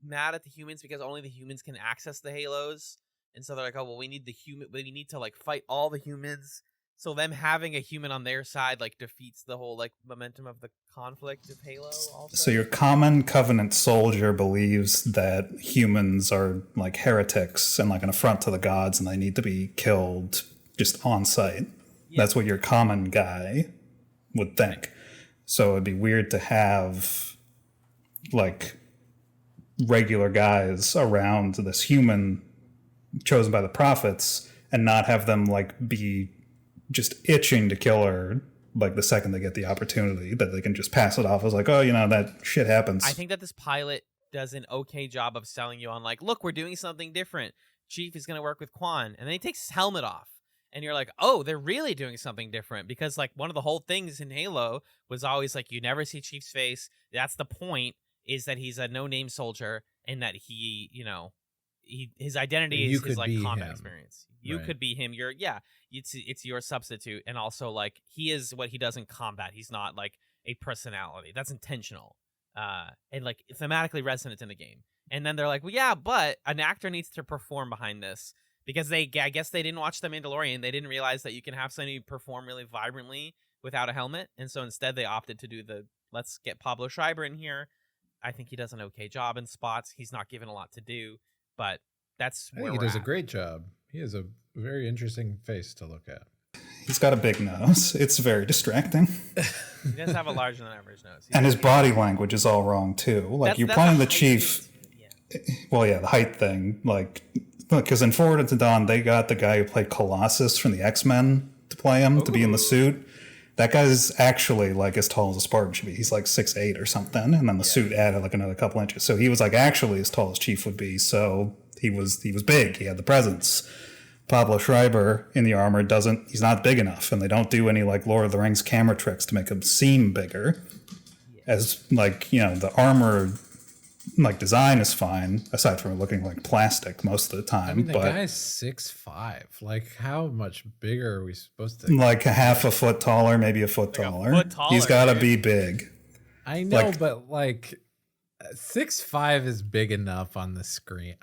mad at the humans because only the humans can access the Halos, and so they're like, oh well, we need to like fight all the humans. So them having a human on their side like defeats the whole like momentum of the conflict of Halo also. So your common Covenant soldier believes that humans are like heretics and like an affront to the gods and they need to be killed just on sight. Yeah. That's what your common guy would think. So it'd be weird to have like regular guys around this human chosen by the prophets and not have them like be just itching to kill her like the second they get the opportunity, that they can just pass it off as like, oh, you know, that shit happens. I think that this pilot does an okay job of selling you on like, look, we're doing something different. Chief is going to work with Quan, and then he takes his helmet off. And you're like, oh, they're really doing something different, because like one of the whole things in Halo was always like, you never see Chief's face. That's the point, is that he's a no-name soldier and that he, you know, his identity is his like combat experience. You could be him. It's your substitute. And also like he is what he does in combat. He's not like a personality. That's intentional. And like thematically resonant in the game. And then they're like, well, yeah, but an actor needs to perform behind this. Because I guess they didn't watch The Mandalorian. They didn't realize that you can have somebody perform really vibrantly without a helmet. And so instead they opted to do let's get Pablo Schreiber in here. I think he does an okay job in spots. He's not given a lot to do, but that's where I think he does a great job. He has a very interesting face to look at. He's got a big nose. It's very distracting. He does have a larger than average nose. And his body language is all wrong too. Like you're playing the Chief. Yeah. Well, yeah, the height thing. Like, because in Forward Into Dawn, they got the guy who played Colossus from the X-Men to play him, to be in the suit. That guy's actually like as tall as a Spartan should be. He's like 6'8" or something, and then the suit added like another couple inches. So he was like actually as tall as Chief would be. So he was big. He had the presence. Pablo Schreiber in the armor he's not big enough, and they don't do any like Lord of the Rings camera tricks to make him seem bigger. As like, you know, the armor like design is fine, aside from looking like plastic most of the time. I mean, the guy's 6'5". Like, how much bigger are we supposed to? Like a half a foot taller, maybe a foot taller. He's got to be big. I know, but like 6'5" is big enough on the screen.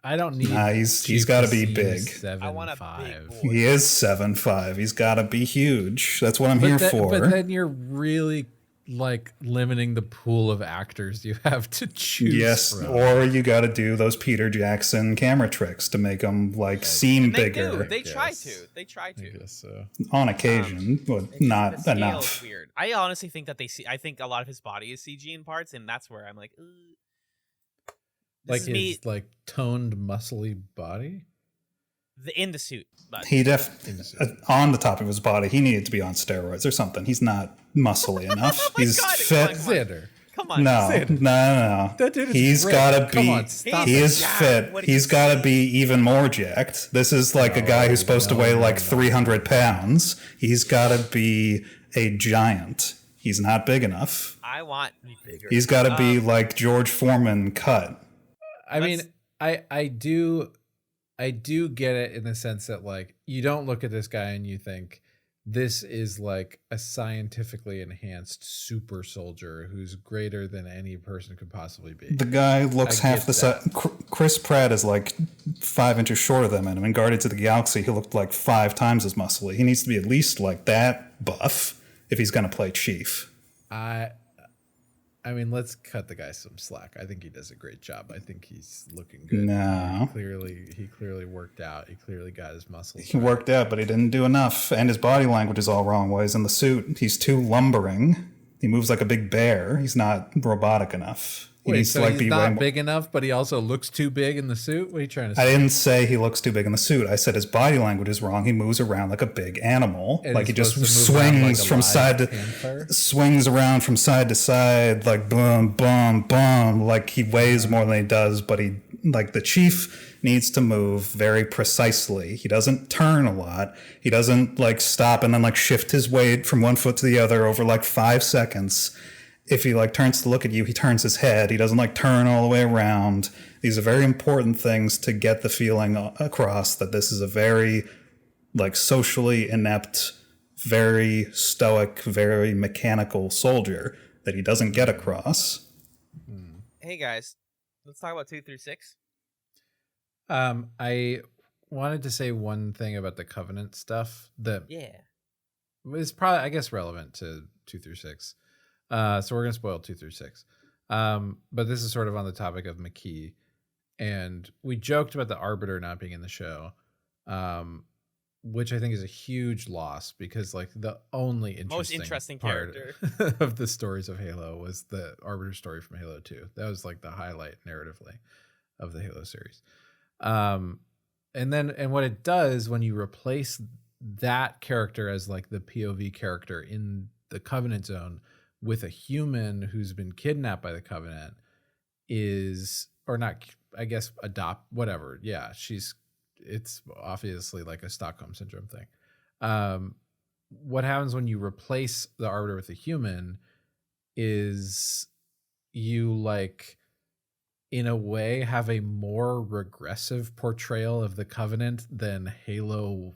I don't need. Nah, he's got to be big. 7'5". I want a big boy. He is 7'5". He's got to be huge. That's what I'm here for. But then you're really like limiting the pool of actors you have to choose from. Or you got to do those Peter Jackson camera tricks to make them like seem bigger. They try to. I guess so. On occasion, but not enough. Weird. I honestly think that I think a lot of his body is CG in parts, and that's where I'm like, like his like toned, muscly body. In the suit. But on the top of his body, he needed to be on steroids or something. He's not muscly enough. He's fit. Xander. Come on. No. That dude is He's got to be. He is fit. He's got to be even more jacked. This is like a guy who's supposed to weigh like 300 pounds. He's got to be a giant. He's not big enough. I want to be bigger. He's got to be like George Foreman cut. I mean, I do get it in the sense that like you don't look at this guy and you think this is like a scientifically enhanced super soldier who's greater than any person could possibly be. The guy looks half the size. Chris Pratt is like 5 inches shorter than him. In Guardians of the Galaxy, he looked like 5 times as muscly. He needs to be at least like that buff if he's going to play Chief. I mean, let's cut the guy some slack. I think he does a great job. I think he's looking good. No. He clearly worked out. He clearly got his muscles. He worked out, but he didn't do enough. And his body language is all wrong ways. In the suit, he's too lumbering. He moves like a big bear. He's not robotic enough. Wait, so he's not big enough, but he also looks too big in the suit? What are you trying to say? I didn't say he looks too big in the suit. I said his body language is wrong. He moves around like a big animal. And like he just swings from side to swings around from side to side, like boom, boom, boom. Like he weighs more than he does, but he like the chief needs to move very precisely. He doesn't turn a lot. He doesn't like stop and then like shift his weight from one foot to the other over like 5 seconds. If he like turns to look at you, he turns his head. He doesn't like turn all the way around. These are very important things to get the feeling across that this is a very like socially inept, very stoic, very mechanical soldier that he doesn't get across. Hey guys, let's talk about 2 through 6. I wanted to say one thing about the Covenant stuff that is probably, I guess, relevant to 2 through 6. So we're going to spoil 2 through 6. But this is sort of on the topic of McKee. And we joked about the Arbiter not being in the show, which I think is a huge loss because like the only most interesting part character of the stories of Halo was the Arbiter story from Halo 2. That was like the highlight narratively of the Halo series. And what it does when you replace that character as like the POV character in the Covenant zone with a human who's been kidnapped by the Covenant is, or not, I guess, whatever. Yeah, it's obviously like a Stockholm Syndrome thing. What happens when you replace the Arbiter with a human is you like, in a way, have a more regressive portrayal of the Covenant than Halo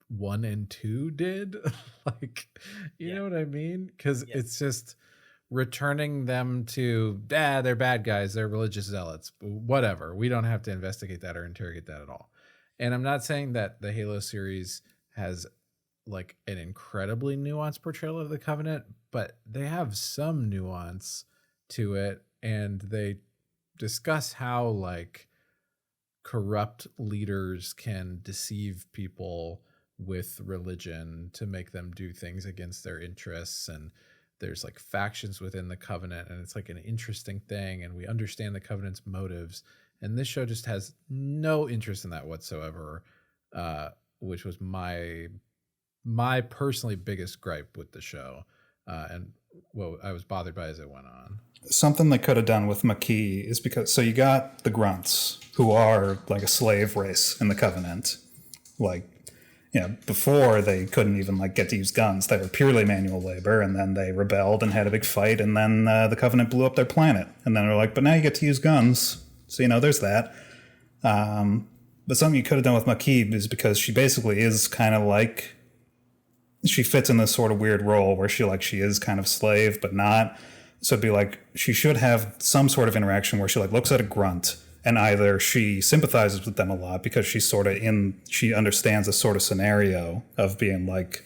1 and 2 did. Like, you know what I mean? Because it's just returning them to they're bad guys, they're religious zealots, whatever. We don't have to investigate that or interrogate that at all. And I'm not saying that the Halo series has like an incredibly nuanced portrayal of the Covenant, but they have some nuance to it, and they discuss how like corrupt leaders can deceive people with religion to make them do things against their interests, and there's like factions within the Covenant, and it's like an interesting thing, and we understand the Covenant's motives, and this show just has no interest in that whatsoever, which was my personally biggest gripe with the show, and what I was bothered by as it went on. Something they could have done with McKee is because, so you got the Grunts, who are like a slave race in the Covenant. Like, you know, before they couldn't even like get to use guns. They were purely manual labor, and then they rebelled and had a big fight, and then the Covenant blew up their planet. And then they're like, but now you get to use guns. So, you know, there's that. But something you could have done with McKee is because she basically is kind of like, she fits in this sort of weird role where she is kind of slave, but not. So it'd be like, she should have some sort of interaction where she like looks at a Grunt, and either she sympathizes with them a lot because she's sort of she understands a sort of scenario of being like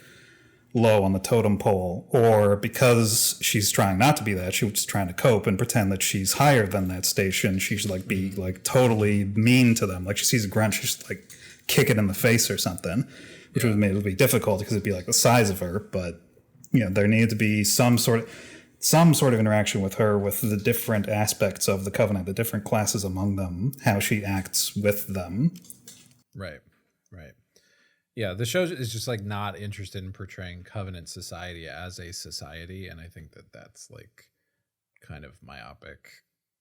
low on the totem pole, or because she's trying not to be that, she's trying to cope and pretend that she's higher than that station, she's like be like totally mean to them. Like she sees a Grunt, she's like kick it in the face or something, which would make it be difficult because it'd be like the size of her. But you know, there needed to be some sort of interaction with her, with the different aspects of the Covenant, the different classes among them, how she acts with them. Right. Yeah, the show is just like not interested in portraying Covenant society as a society, and I think that that's like kind of myopic,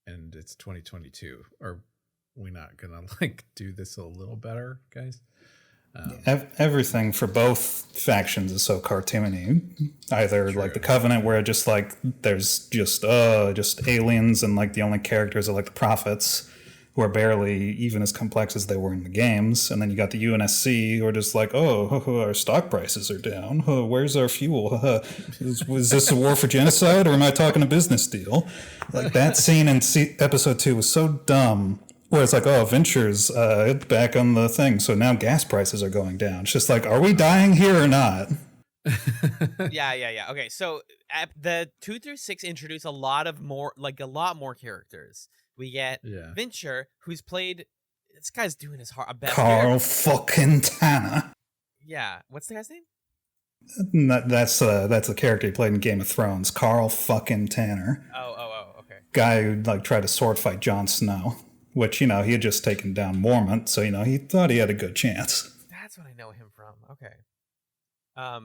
and it's 2022. Are we not gonna like do this a little better, guys? Everything for both factions is so cartoony. Either like the Covenant, where just like there's just aliens, and like the only characters are like the prophets, who are barely even as complex as they were in the games. And then you got the UNSC, who are just like, our stock prices are down. Where's our fuel? Was this a war for genocide, or am I talking a business deal? Like that scene in episode 2 was so dumb. Where it's like, Venture's back on the thing, so now gas prices are going down. It's just like, are we dying here or not? Yeah. Okay, so the 2 through 6 introduce a lot more characters. We get Yeah. Venture, who's played. This guy's doing his best. Carl fucking Tanner. Yeah, what's the guy's name? That's the character he played in Game of Thrones. Carl fucking Tanner. Oh, okay. Guy who like tried to sword fight Jon Snow, which he had just taken down Mormont, so he thought he had a good chance. That's what I know him from. Okay.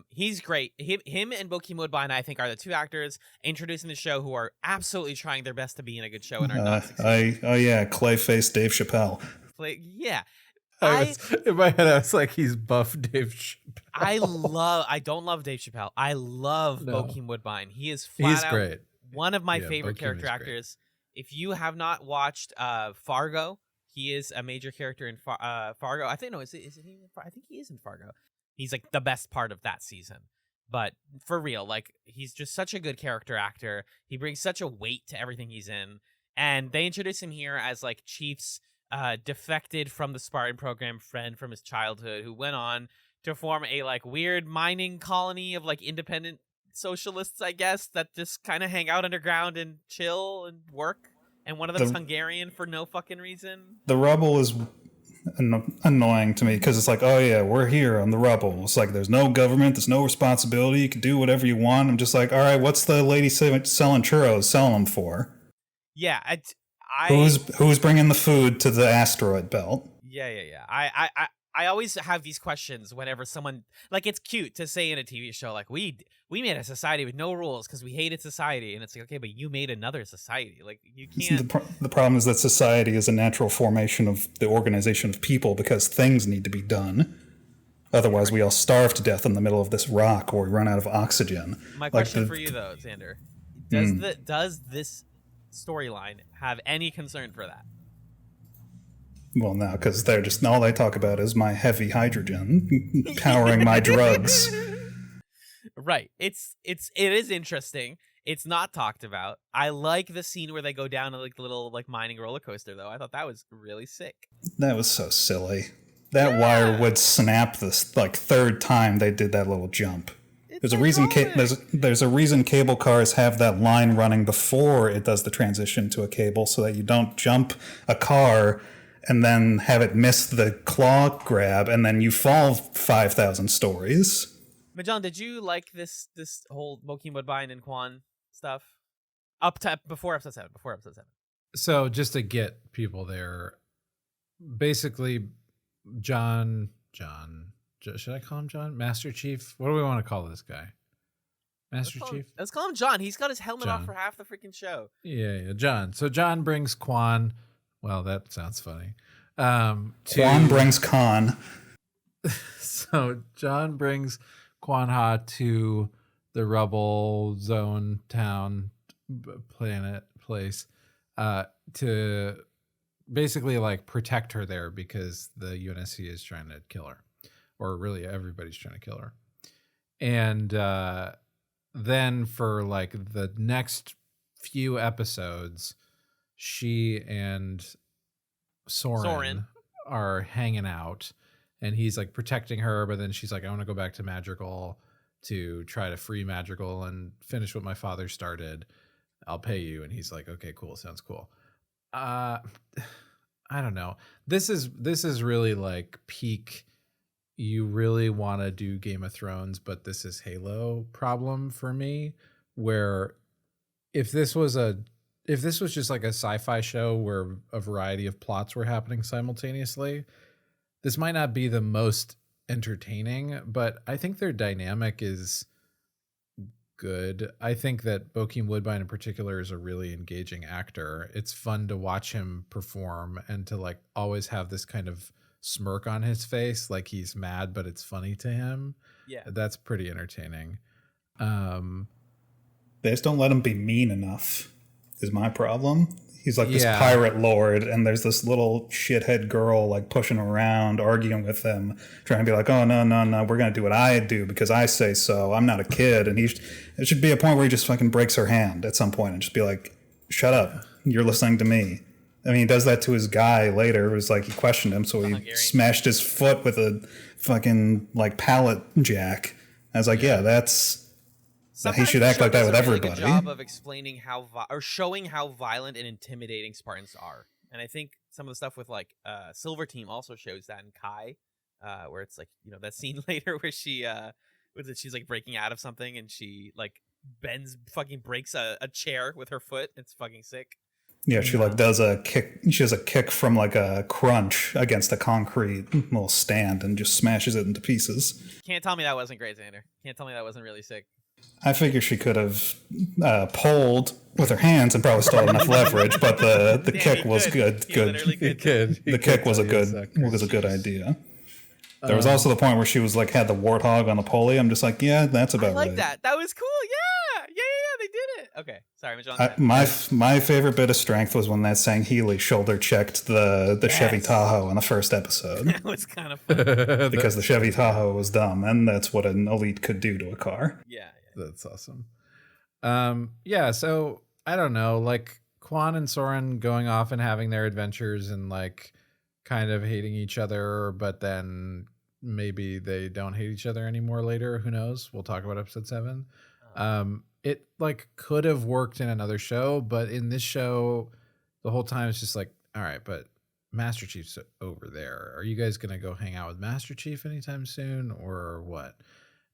He's great. Him and Bokeem Woodbine, I think, are the two actors introducing the show who are absolutely trying their best to be in a good show and are not succeeding. Clayface Dave Chappelle. Yeah. In my head, I was like, he's buff Dave Chappelle. I don't love Dave Chappelle. I love Bokeem Woodbine. He is he's great. One of my favorite character actors. If you have not watched Fargo, he is a major character in Fargo. I think I think he is in Fargo. He's like the best part of that season. But for real, like he's just such a good character actor. He brings such a weight to everything he's in. And they introduce him here as like Chief's defected from the Spartan program friend from his childhood who went on to form a like weird mining colony of like independent socialists, I guess, that just kind of hang out underground and chill and work. And one of them's Hungarian for no fucking reason. The rubble is annoying to me because it's like, oh yeah, we're here on the rubble. It's like there's no government, there's no responsibility. You can do whatever you want. I'm just like, all right, what's the lady selling churros selling them for? Yeah, who's bringing the food to the asteroid belt? Yeah. I always have these questions whenever someone like it's cute to say in a TV show like we made a society with no rules because we hated society, and it's like, okay, but you made another society. Like you can't. The problem is that society is a natural formation of the organization of people because things need to be done. Otherwise, we all starve to death in the middle of this rock or we run out of oxygen. My question for you though, Xander, does this storyline have any concern for that? Well, no, because they're just all they talk about is my heavy hydrogen powering my drugs. Right. It is interesting. It's not talked about. I like the scene where they go down to like the little like mining roller coaster though. I thought that was really sick. That was so silly. That wire would snap this like third time they did that little jump. There's a reason. There's a reason cable cars have that line running before it does the transition to a cable, so that you don't jump a car and then have it miss the claw grab, and then you fall 5,000 stories. Magellan, did you like this whole Bokeem Woodbine and Quan stuff? Up to before episode 7. So just to get people there, basically, John. Should I call him John? Master Chief? What do we want to call this guy? Master Chief? Let's call him John. He's got his helmet off for half the freaking show. Yeah, John. So John brings Quan. Well, that sounds funny. Quan brings Khan. So John brings Quan Ha to the rubble zone town place to basically like protect her there because the UNSC is trying to kill her, or really everybody's trying to kill her. And then for like the next few episodes, she and Soren are hanging out, and he's like protecting her, but then she's like, I want to go back to Madrigal to try to free Madrigal and finish what my father started. I'll pay you. And he's like, okay, cool. Sounds cool. I don't know. This is really like peak. You really want to do Game of Thrones, but this is Halo problem for me, where if this was just like a sci-fi show where a variety of plots were happening simultaneously, this might not be the most entertaining, but I think their dynamic is good. I think that Bokeem Woodbine in particular is a really engaging actor. It's fun to watch him perform and to like always have this kind of smirk on his face, like he's mad, but it's funny to him. Yeah. That's pretty entertaining. They just don't let him be mean enough, is my problem. He's like this pirate lord, and there's this little shithead girl like pushing him around, arguing with him, trying to be like, oh, no, we're going to do what I do because I say so. I'm not a kid. And it should be a point where he just fucking breaks her hand at some point and just be like, shut up. You're listening to me. I mean, he does that to his guy later. It was like he questioned him, so he smashed his foot with a fucking like pallet jack. I was like, yeah, that's Sometimes he should the act show like that does with a really everybody. Good job of explaining or showing how violent and intimidating Spartans are, and I think some of the stuff with like Silver Team also shows that in Kai, where it's like that scene later where she's like breaking out of something and she like breaks a chair with her foot. It's fucking sick. Yeah, she like does a kick. She has a kick from like a crunch against a concrete little stand and just smashes it into pieces. Can't tell me that wasn't great, Xander. Can't tell me that wasn't really sick. I figure she could have pulled with her hands and probably still had enough leverage, but the kick was good. The kick was a good idea. There was also the point where she was like had the warthog on the pulley. I'm just like, yeah, that's about right. I like that. That was cool. Yeah. They did it. Okay, sorry, Magellan. My favorite bit of strength was when that Sangheili shoulder checked the Chevy Tahoe in the first episode. That was kind of fun. Because the Chevy Tahoe was dumb, and that's what an elite could do to a car. Yeah. That's awesome. Yeah, so I don't know, like Quan and Soren going off and having their adventures and like kind of hating each other, but then maybe they don't hate each other anymore later. Who knows? We'll talk about episode 7. It like could have worked in another show, but in this show, the whole time it's just like, all right, but Master Chief's over there. Are you guys gonna go hang out with Master Chief anytime soon, or what?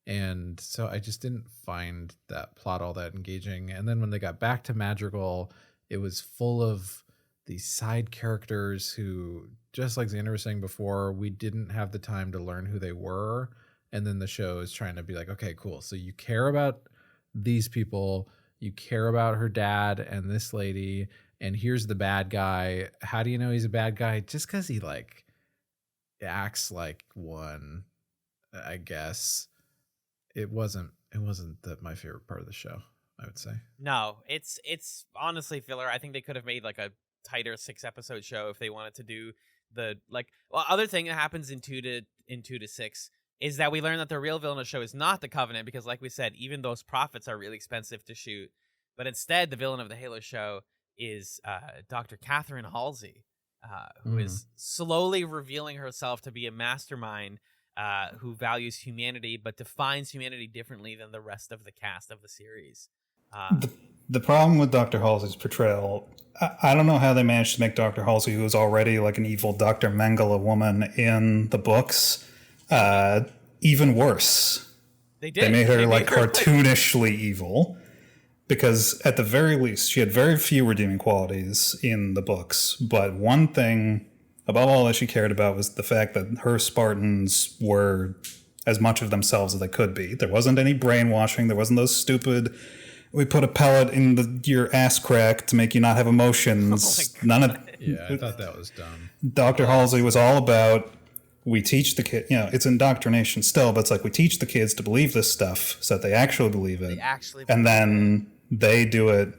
And so I just didn't find that plot all that engaging. And then when they got back to Madrigal, it was full of these side characters who, just like Xander was saying before, we didn't have the time to learn who they were. And then the show is trying to be like, okay, cool. So you care about these people, you care about her dad and this lady, and here's the bad guy. How do you know he's a bad guy? Just because he like acts like one, I guess. It wasn't my favorite part of the show, I would say. No, it's honestly filler. I think they could have made like a tighter 6-episode show if they wanted to do the other thing that happens in 2 to 6 is that we learn that the real villain of the show is not the Covenant, because like we said, even those prophets are really expensive to shoot. But instead, the villain of the Halo show is Dr. Catherine Halsey, who is slowly revealing herself to be a mastermind who values humanity but defines humanity differently than the rest of the cast of the series. The problem with Dr. Halsey's portrayal, I don't know how they managed to make Dr. Halsey, who was already like an evil Dr. Mengele woman in the books, even worse. They made her like cartoonishly evil, because at the very least she had very few redeeming qualities in the books, but one thing above all that she cared about was the fact that her Spartans were as much of themselves as they could be. There wasn't any brainwashing. There wasn't those stupid, we put a pellet in your ass crack to make you not have emotions. None of. Yeah, I thought that was dumb. Dr. Halsey was all about, we teach the kid, it's indoctrination still, but it's like we teach the kids to believe this stuff so that they actually believe it. And then they do it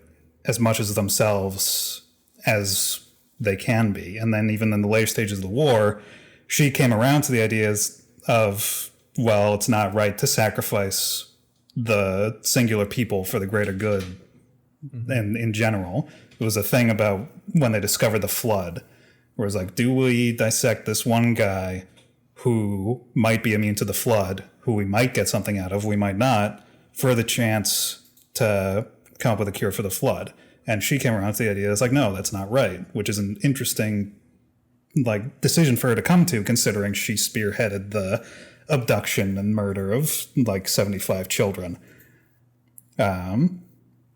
as much as themselves as they can be. And then even in the later stages of the war, she came around to the ideas of, well, it's not right to sacrifice the singular people for the greater good. And in general, it was a thing about when they discovered the flood, where it's like, do we dissect this one guy who might be immune to the flood, who we might get something out of, we might not, for the chance to come up with a cure for the flood? And she came around to the idea, it's like, no, that's not right, which is an interesting decision for her to come to, considering she spearheaded the abduction and murder of 75 children. But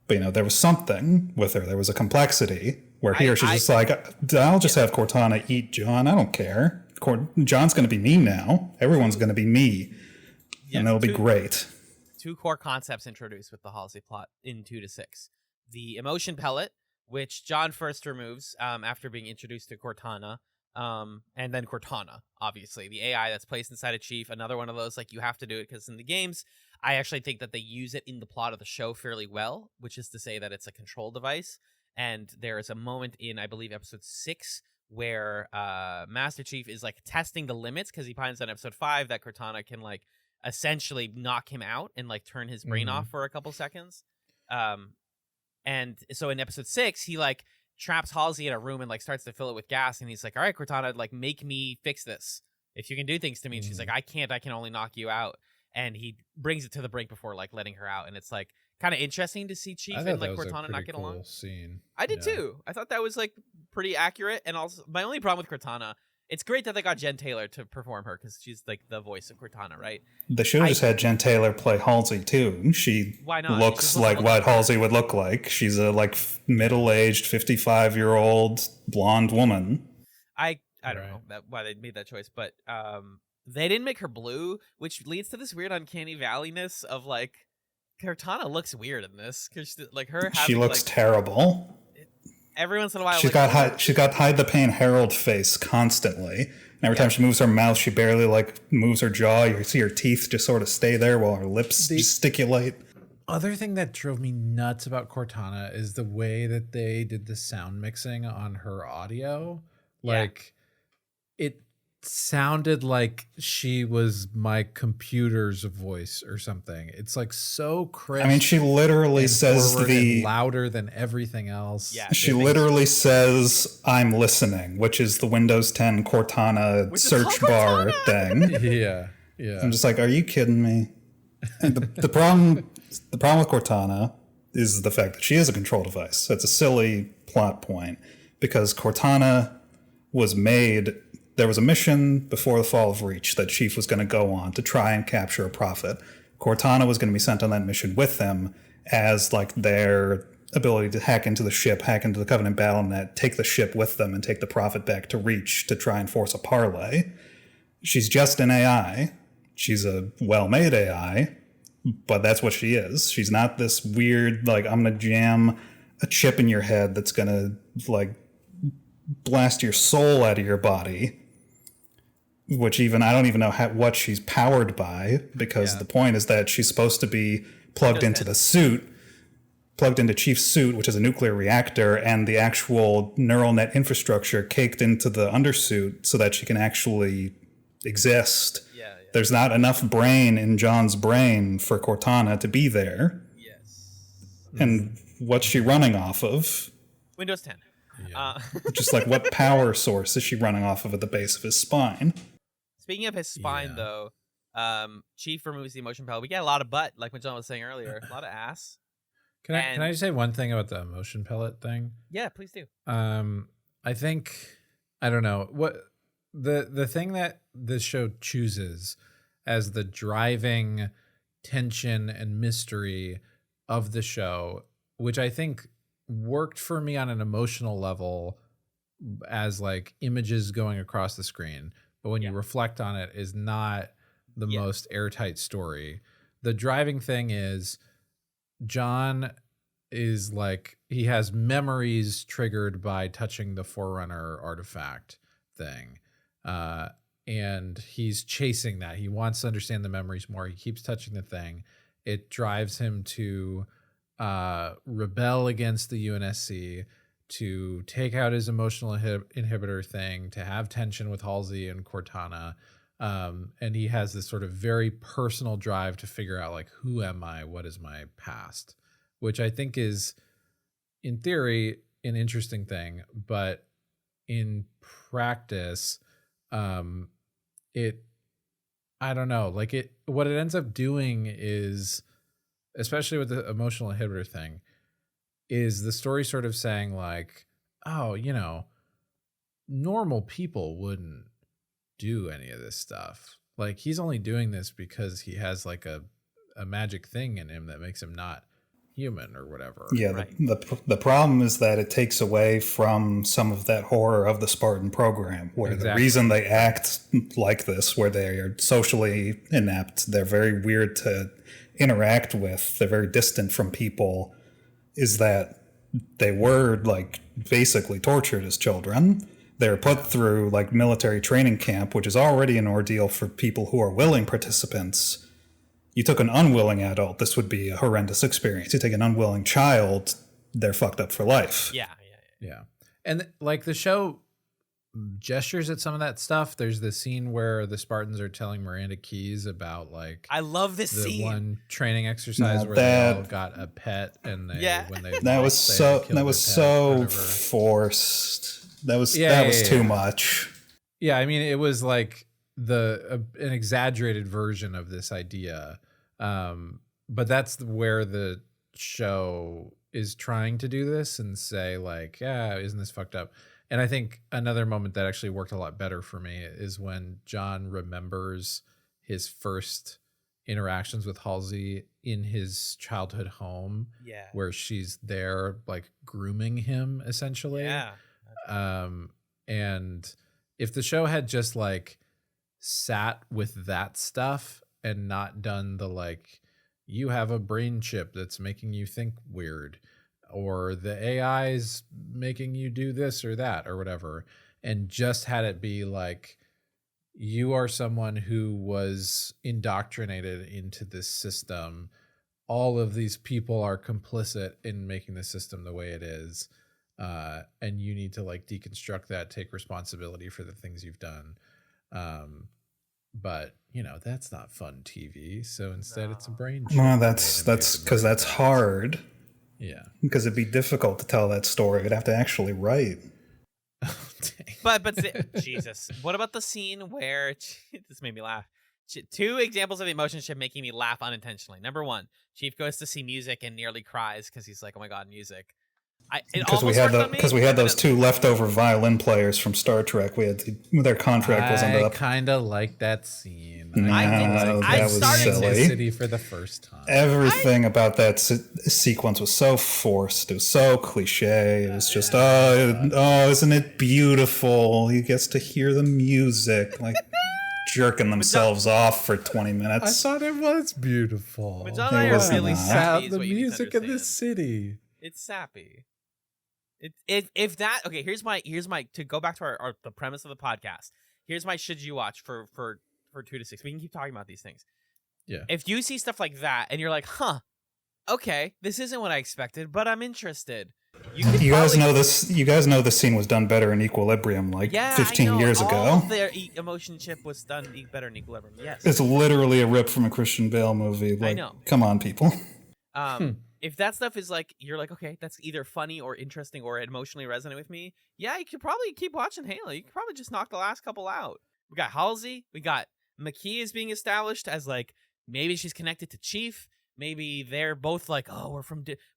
there was something with her. There was a complexity where she's just like, I'll just have Cortana eat John. I don't care. John's going to be me now. Everyone's going to be me. Yes, and it'll be great. 2 core concepts introduced with the Halsey plot in 2 to 6. The emotion pellet, which John first removes after being introduced to Cortana. And then Cortana, obviously. The AI that's placed inside a chief. Another one of those, you have to do it because in the games, I actually think that they use it in the plot of the show fairly well, which is to say that it's a control device. And there is a moment in, I believe, episode 6 where Master Chief is testing the limits because he finds on episode 5 that Cortana can essentially knock him out and turn his brain off for a couple seconds. And so in episode 6, he traps Halsey in a room and starts to fill it with gas, and he's like, all right, Cortana, make me fix this. If you can do things to me. And she's like, I can't, I can only knock you out. and he brings it to the brink before like letting her out, and it's like kind of interesting to see Chief and like Cortana not get along. Scene. I did too. I thought that was like pretty accurate, and also my only problem with Cortana, it's great that they got Jen Taylor to perform her because she's like the voice of Cortana, right? They should have just had Jen Taylor play Halsey too. Why not? Looks like what Halsey would look like. She's a like middle-aged 55-year-old blonde woman. I don't know why they made that choice, but they didn't make her blue, which leads to this weird uncanny valley-ness of like Cortana looks weird in this because like her. She looks terrible. Every once in a while, she's got hide the pain Harold face constantly. And every time she moves her mouth, she barely like moves her jaw. You see her teeth just sort of stay there while her lips gesticulate. Other thing that drove me nuts about Cortana is the way that they did the sound mixing on her audio. Like it sounded like she was my computer's voice or something. It's like so crisp. I mean, she literally says louder than everything else. Yeah, she literally says "I'm listening," which is the Windows 10 Cortana search bar thing. Yeah. I'm just like, are you kidding me? And the problem with Cortana is the fact that she is a control device. That's a silly plot point because Cortana was made. There was a mission before the fall of Reach that Chief was going to go on to try and capture a prophet. Cortana was going to be sent on that mission with them as like their ability to hack into the ship, hack into the Covenant BattleNet, take the ship with them and take the prophet back to Reach to try and force a parlay. She's just an AI. She's a well-made AI, but that's what she is. She's not this weird, like, I'm going to jam a chip in your head that's going to like blast your soul out of your body. Which I don't even know what she's powered by, because the point is that she's supposed to be plugged into the suit, plugged into Chief's suit, which is a nuclear reactor, and the actual neural net infrastructure caked into the undersuit so that she can actually exist. There's not enough brain in John's brain for Cortana to be there. And what's she running off of? Windows 10. Just like what power source is she running off of at the base of his spine? Speaking of his spine, though, Chief removes the emotion pellet. We get a lot of butt, like what John was saying earlier. A lot of ass. Can I just say one thing about the emotion pellet thing? Yeah, please do. I think, I don't know, what the thing that this show chooses as the driving tension and mystery of the show, which I think worked for me on an emotional level as like images going across the screen. But when you reflect on it, is not the most airtight story. The driving thing is John is like, he has memories triggered by touching the Forerunner artifact thing. And he's chasing that. He wants to understand the memories more. He keeps touching the thing. It drives him to rebel against the UNSC, to take out his emotional inhibitor thing, to have tension with Halsey and Cortana. And he has this sort of very personal drive to figure out, like, who am I? What is my past? Which I think is, in theory, an interesting thing. But in practice, I don't know. Like, what it ends up doing is, especially with the emotional inhibitor thing, is the story sort of saying like, oh, you know, normal people wouldn't do any of this stuff. Like, he's only doing this because he has like a magic thing in him that makes him not human or whatever. Yeah, right. The problem is that it takes away from some of that horror of the Spartan program, where the reason they act like this, where they are socially inept, they're very weird to interact with, they're very distant from people, is that they were like basically tortured as children. They're put through like military training camp, which is already an ordeal for people who are willing participants. You took an unwilling adult, this would be a horrendous experience. You take an unwilling child, they're fucked up for life. Yeah. And like the show gestures at some of that stuff. There's the scene where the Spartans are telling Miranda Keyes about like, I love this scene. One training exercise where they all got a pet and when they that was so forced. That was too much. Yeah, I mean, it was like an exaggerated version of this idea. But that's where the show is trying to do this and say like, yeah, isn't this fucked up? And I think another moment that actually worked a lot better for me is when John remembers his first interactions with Halsey in his childhood home, where she's there like grooming him essentially. And if the show had just like sat with that stuff and not done the like, you have a brain chip that's making you think weird, or the AI's making you do this or that or whatever, and just had it be like, you are someone who was indoctrinated into this system. All of these people are complicit in making the system the way it is. And you need to like deconstruct that, take responsibility for the things you've done. But you know, that's not fun TV. So instead it's a brain chip. Well, that's because that's hard. Yeah. Because it'd be difficult to tell that story. You'd have to actually write. But Jesus, what about the scene where this made me laugh? Two examples of the emotion ship making me laugh unintentionally. Number one, Chief goes to see music and nearly cries because he's like, "Oh my god, music!" Because we had those two leftover violin players from Star Trek. Their contract wasn't up. I kind of like that scene. That was silly. City for the first time. Everything about that sequence was so forced. It was so cliche. It was just, isn't it beautiful? He gets to hear the music, like jerking themselves off for 20 minutes. I thought it was beautiful. But John and I are really sappy. The music of this city. It's sappy. If that okay, here's my to go back to the premise of the podcast. Here's my should you watch for 2 to 6. We can keep talking about these things. Yeah. If you see stuff like that and you're like, okay, this isn't what I expected, but I'm interested. You guys know this. You guys know this scene was done better in Equilibrium, 15 years ago. All their emotion chip was done better in Equilibrium. Yes. It's literally a rip from a Christian Bale movie. I know. Come on, people. If that stuff is like, you're like, okay, that's either funny or interesting or emotionally resonant with me, yeah, you could probably keep watching Halo. You could probably just knock the last couple out. We got Halsey. We got McKee is being established as like, maybe she's connected to Chief. Maybe they're both like, oh,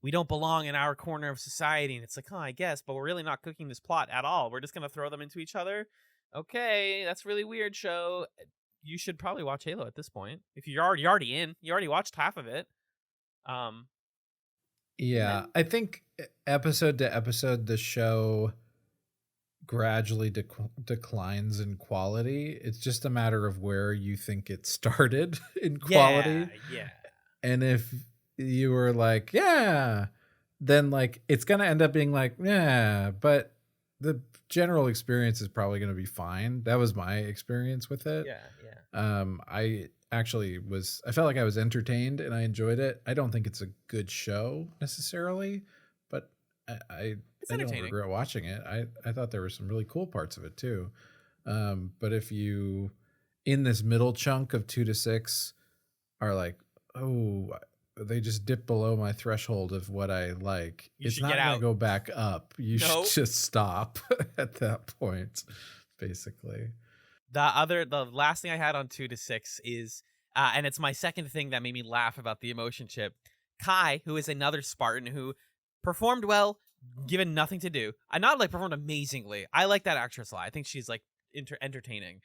we don't belong in our corner of society. And it's like, I guess, but we're really not cooking this plot at all. We're just going to throw them into each other. Okay, that's really weird, show. You should probably watch Halo at this point. If you're already in, you already watched half of it. Yeah, I think episode to episode, the show gradually declines in quality. It's just a matter of where you think it started in quality. Yeah. And if you were like, yeah, then like it's going to end up being like, yeah, but the general experience is probably going to be fine. That was my experience with it. Yeah. I felt like I was entertained and I enjoyed it. I don't think it's a good show necessarily, but I don't regret watching it. I thought there were some really cool parts of it too. But if you, in this middle chunk of 2 to 6, are like, oh, they just dip below my threshold of what I like, it's not going to go back up. You should just stop at that point, basically. The last thing I had on 2 to 6 is, and it's my second thing that made me laugh about the emotion chip. Kai, who is another Spartan who performed well, given nothing to do. Not like performed amazingly. I like that actress a lot. I think she's like entertaining.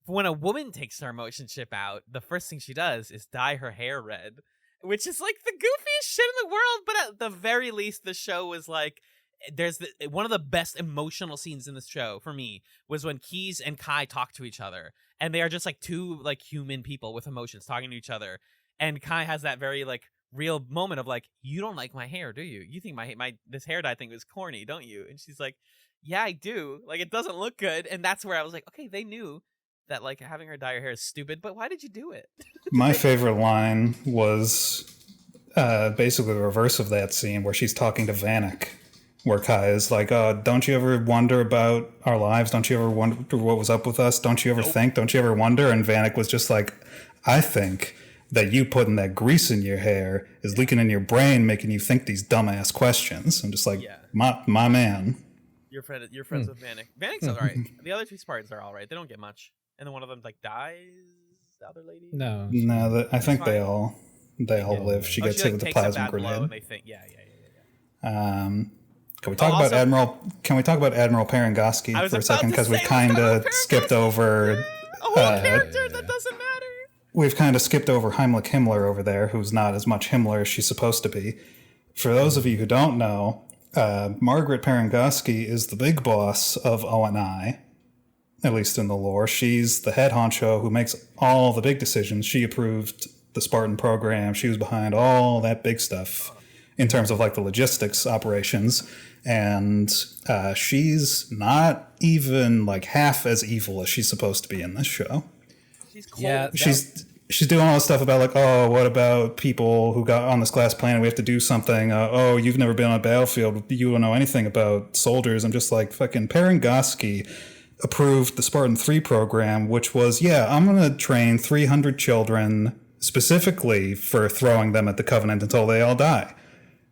When a woman takes her emotion chip out, the first thing she does is dye her hair red, which is like the goofiest shit in the world. But at the very least, the show was like, one of the best emotional scenes in this show for me was when Keys and Kai talk to each other, and they are just like two like human people with emotions talking to each other. And Kai has that very like real moment of like, you don't like my hair, do you? You think my this hair dye thing was corny, don't you? And she's like, yeah, I do. Like, it doesn't look good. And that's where I was like, okay, they knew that like having her dye her hair is stupid, but why did you do it? My favorite line was basically the reverse of that scene where she's talking to Vanek, where Kai is like, don't you ever wonder about our lives? Don't you ever wonder what was up with us? Don't you ever think? Don't you ever wonder? And Vanek was just like, I think that you putting that grease in your hair is leaking in your brain, making you think these dumbass questions. I'm just like, my man. You're friends with Vanek. Vanek's all right. The other two Spartans are all right. They don't get much. and then one of them like dies. The other lady. No, I think they all live. She gets hit with the plasma grenade. And they think, yeah. Can we talk about Admiral? Can we talk about Admiral Parangoski for a second? Because we kind of skipped over a whole character that doesn't matter. We've kind of skipped over Heimlich Himmler over there, who's not as much Himmler as she's supposed to be. For those of you who don't know, Margaret Parangoski is the big boss of ONI, at least in the lore. She's the head honcho who makes all the big decisions. She approved the Spartan program. She was behind all that big stuff in terms of like the logistics operations. And she's not even like half as evil as she's supposed to be in this show. She's cold. Yeah, she's doing all this stuff about like, oh, what about people who got on this glass planet? We have to do something. Oh, you've never been on a battlefield. You don't know anything about soldiers. I'm just like, fucking Parangoski approved the Spartan 3 program, which was, I'm going to train 300 children specifically for throwing them at the Covenant until they all die.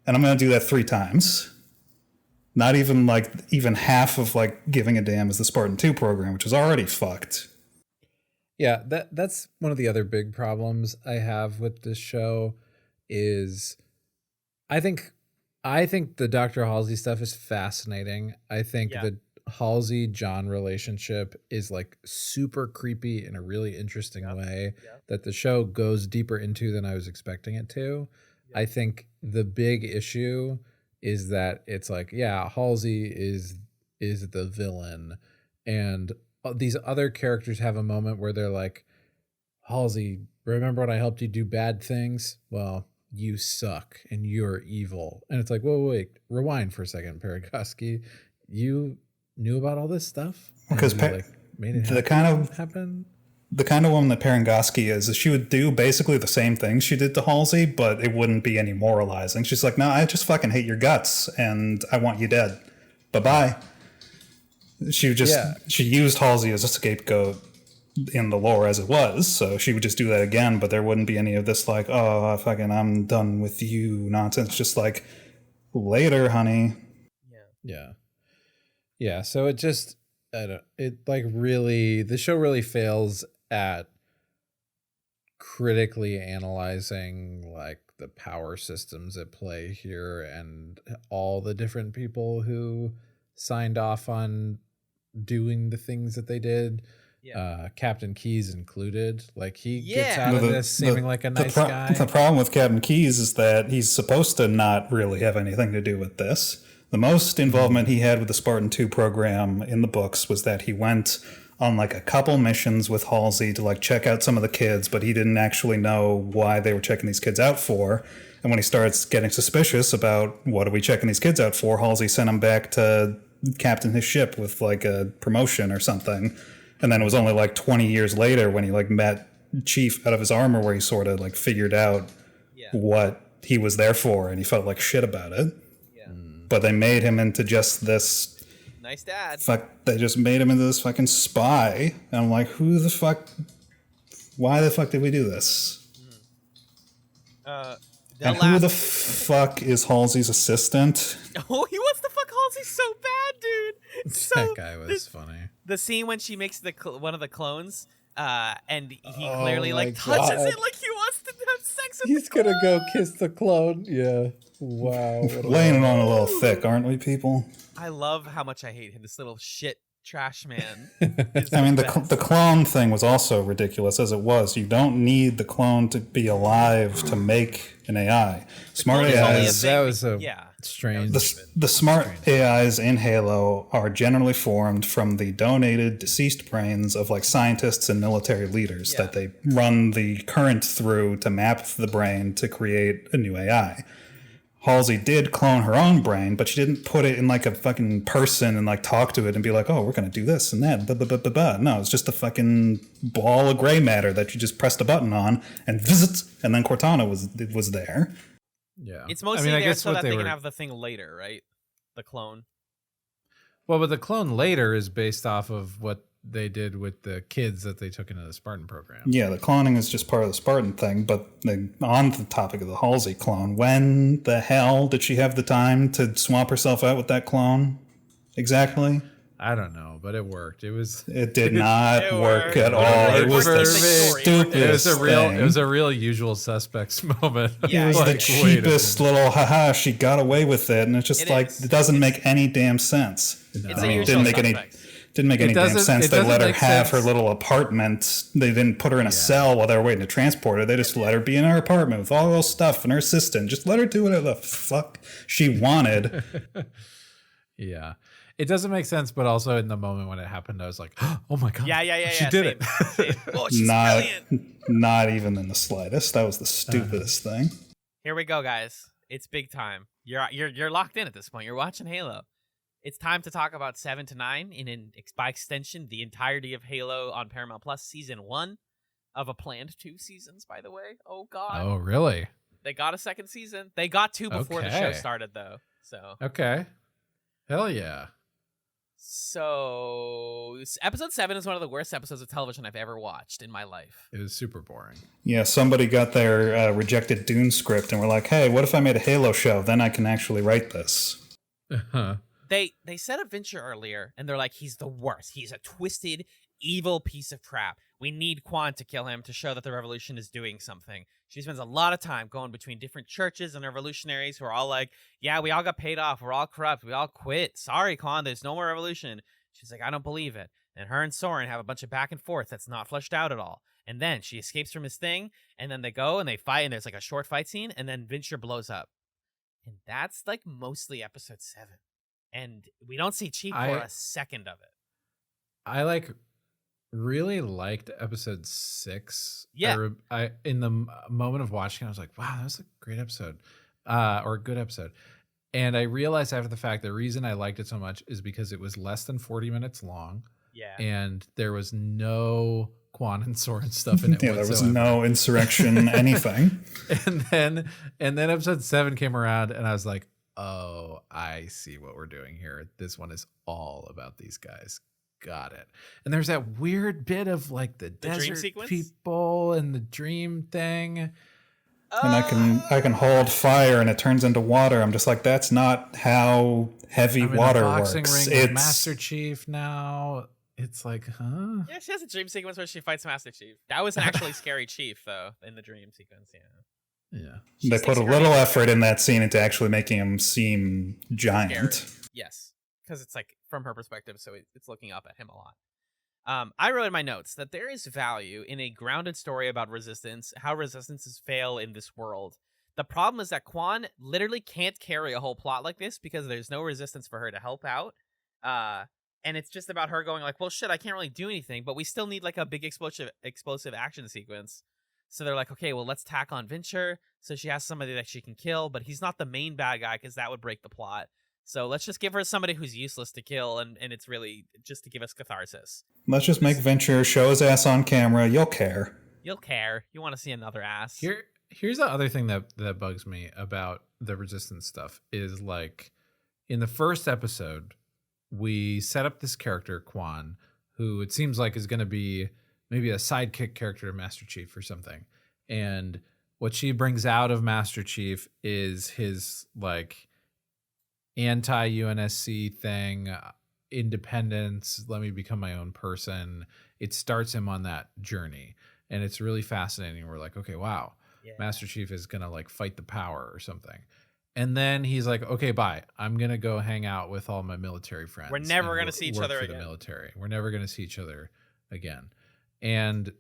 And I'm going to do that 3 times. Not even half of like giving a damn is the Spartan 2 program, which is already fucked. Yeah, that's one of the other big problems I have with this show is I think the Dr. Halsey stuff is fascinating. I think the Halsey-John relationship is like super creepy in a really interesting way that the show goes deeper into than I was expecting it to. I think the big issue is that it's like, Halsey is the villain, and these other characters have a moment where they're like, Halsey, remember when I helped you do bad things? Well, you suck and you're evil. And it's like, whoa, wait, rewind for a second, Parangoski. You knew about all this stuff? Because made it happen? The kind of woman that Parangoski is she would do basically the same things she did to Halsey, but it wouldn't be any moralizing. She's like, no, I just fucking hate your guts and I want you dead. Bye-bye. She used Halsey as a scapegoat in the lore as it was, so she would just do that again, but there wouldn't be any of this like, oh, fucking I'm done with you nonsense. Just like, later, honey. Yeah, so it just, the show really fails at critically analyzing like the power systems at play here and all the different people who signed off on doing the things that they did. Captain Keyes included. Like he gets out of this seeming like a nice guy. The problem with Captain Keyes is that he's supposed to not really have anything to do with this. The most involvement he had with the Spartan 2 program in the books was that he went on like a couple missions with Halsey to like check out some of the kids, but he didn't actually know why they were checking these kids out for. And when he starts getting suspicious about what are we checking these kids out for, Halsey sent him back to captain his ship with like a promotion or something. And then it was only like 20 years later when he like met Chief out of his armor where he sort of like figured out what he was there for, and he felt like shit about it. But they made him into just this nice dad. They just made him into this fucking spy. And I'm like, why the fuck did we do this? And who the fuck is Halsey's assistant? Oh, he wants to fuck Halsey so bad, dude. That guy was funny. The scene when she makes one of the clones, and he clearly like touches it like he wants to have sex with He's the clone. Gonna go kiss the clone. Yeah. Wow. Laying it on a little thick, aren't we, people? I love how much I hate him. This little shit trash man. I mean, the clone thing was also ridiculous as it was. You don't need the clone to be alive to make an AI. Smart AIs. That was strange. The smart AIs in Halo are generally formed from the donated deceased brains of like scientists and military leaders that they run the current through to map the brain to create a new AI. Halsey did clone her own brain, but she didn't put it in like a fucking person and like talk to it and be like, oh, we're going to do this and that. Blah, blah, blah, blah, blah. No, it's just a fucking ball of gray matter that you just pressed a button on and visit, and then Cortana was there. Yeah. It's mostly there so that they can have the thing later, right? The clone. Well, but the clone later is based off of what they did with the kids that they took into the Spartan program. Yeah, the cloning is just part of the Spartan thing, but on the topic of the Halsey clone, when the hell did she have the time to swap herself out with that clone? Exactly? I don't know, but it worked. It did not work at all. It It was the stupidest thing. It was a real Usual Suspects moment. Yeah, it was the cheapest little haha. She got away with it, and it's just it doesn't make any damn sense. It didn't make any damn sense. They let her have her little apartment. They didn't put her in a cell while they were waiting to transport her. They just let her be in her apartment with all her stuff and her assistant. Just let her do whatever the fuck she wanted. Yeah. It doesn't make sense, but also in the moment when it happened, I was like, oh my God. Yeah. She did it. Oh, she's brilliant. Not even in the slightest. That was the stupidest thing. Here we go, guys. It's big time. You're locked in at this point. You're watching Halo. It's time to talk about 7 to 9, and by extension, the entirety of Halo on Paramount Plus, season 1 of a planned 2 seasons, by the way. Oh, God. Oh, really? They got a second season. They got 2 before the show started, though. So okay. Hell yeah. So, episode 7 is one of the worst episodes of television I've ever watched in my life. It was super boring. Yeah, somebody got their rejected Dune script and were like, hey, what if I made a Halo show? Then I can actually write this. Uh-huh. They said of Venture earlier, and they're like, he's the worst. He's a twisted, evil piece of crap. We need Quan to kill him to show that the revolution is doing something. She spends a lot of time going between different churches and revolutionaries who are all like, yeah, we all got paid off. We're all corrupt. We all quit. Sorry, Quan, there's no more revolution. She's like, I don't believe it. And her and Soren have a bunch of back and forth that's not fleshed out at all. And then she escapes from his thing, and then they go and they fight, and there's like a short fight scene, and then Venture blows up. And that's like mostly episode 7. And we don't see Chief for a second of it. I really liked episode 6. Yeah. I in the moment of watching, I was like, wow, that was a great episode. Or a good episode. And I realized after the fact, the reason I liked it so much is because it was less than 40 minutes long. Yeah. And there was no Quan and Soren stuff in it whatsoever. There was no insurrection, anything. And then episode 7 came around, and I was like, oh, I see what we're doing here. This one is all about these guys. Got it. And there's that weird bit of like the desert people and the dream thing. And I can hold fire and it turns into water. I'm just like, that's not how heavy water works. Ring with Master Chief now. It's like, huh? Yeah, she has a dream sequence where she fights Master Chief. That was an actually scary Chief, though, in the dream sequence. Yeah. They put a little effort in that scene into actually making him seem giant. Scary. Yes, because it's like from her perspective, so it's looking up at him a lot. I wrote in my notes that there is value in a grounded story about resistance, how resistances fail in this world. The problem is that Quan literally can't carry a whole plot like this because there's no resistance for her to help out. And it's just about her going like, well, shit, I can't really do anything, but we still need like a big explosive action sequence. So they're like, okay, well, let's tack on Venture. So she has somebody that she can kill, but he's not the main bad guy because that would break the plot. So let's just give her somebody who's useless to kill, and it's really just to give us catharsis. Let's just make Venture show his ass on camera. You'll care. You'll care. You want to see another ass. Here's the other thing that bugs me about the resistance stuff is like in the first episode, we set up this character, Quan, who it seems like is going to be maybe a sidekick character to Master Chief or something. And what she brings out of Master Chief is his like anti-UNSC thing, independence, let me become my own person. It starts him on that journey. And it's really fascinating. We're like, okay, wow. Yeah. Master Chief is going to like fight the power or something. And then he's like, okay, bye. I'm going to go hang out with all my military friends. We're never going to see each other again. The military. We're never going to see each other again. And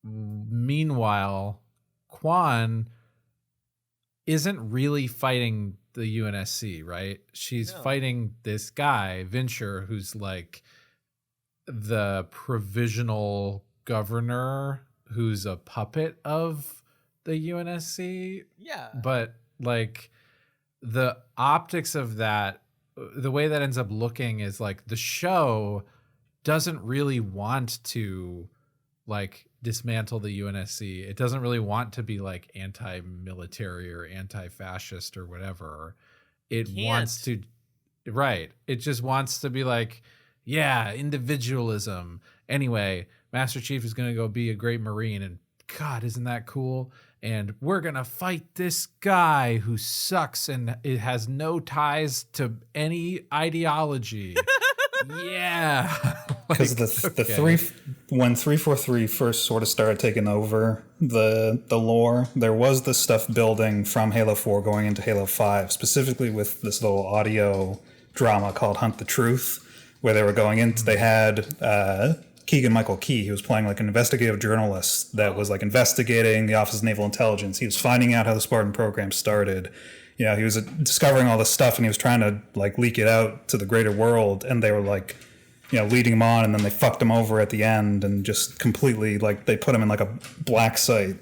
meanwhile, Quan isn't really fighting the UNSC, right? She's fighting this guy, Venture, who's like the provisional governor who's a puppet of the UNSC. Yeah. But like the optics of that, the way that ends up looking is like the show doesn't really want to like dismantle the UNSC. It doesn't really want to be like anti-military or anti-fascist or whatever. It wants to, right. It just wants to be like, yeah, individualism. Anyway, Master Chief is going to go be a great Marine, and God, isn't that cool? And we're going to fight this guy who sucks and it has no ties to any ideology. Yeah. Because when 343 first sort of started taking over the lore, there was this stuff building from Halo 4 going into Halo 5, specifically with this little audio drama called Hunt the Truth, where they were going into, they had Keegan-Michael Key, he was playing like an investigative journalist that was like investigating the Office of Naval Intelligence. He was finding out how the Spartan program started. You know, he was discovering all this stuff, and he was trying to like leak it out to the greater world, and they were like, you know, leading him on, and then they fucked him over at the end and just completely, like, they put him in like a black site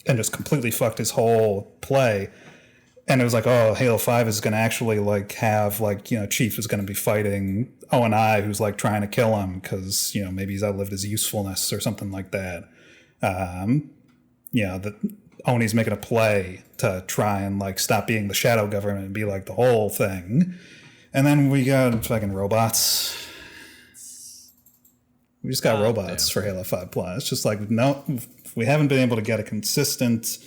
and just completely fucked his whole play. And it was like, oh, Halo 5 is going to actually like have like, you know, Chief is going to be fighting O&I, who's like trying to kill him because, you know, maybe he's outlived his usefulness or something like that. You know, that Oni's making a play to try and like stop being the shadow government and be like the whole thing. And then we got fucking robots. We just got robots for Halo 5 plot. It's just like, no, we haven't been able to get a consistent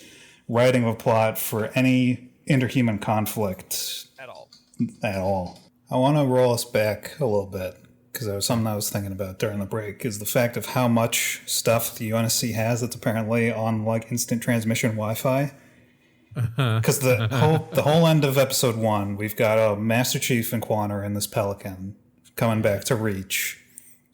writing of a plot for any interhuman conflict at all. I want to roll us back a little bit, because there was something I was thinking about during the break, is the fact of how much stuff the UNSC has that's apparently on like instant transmission Wi-Fi. Because the whole end of episode 1, we've got Master Chief and Quan are in this Pelican coming back to Reach.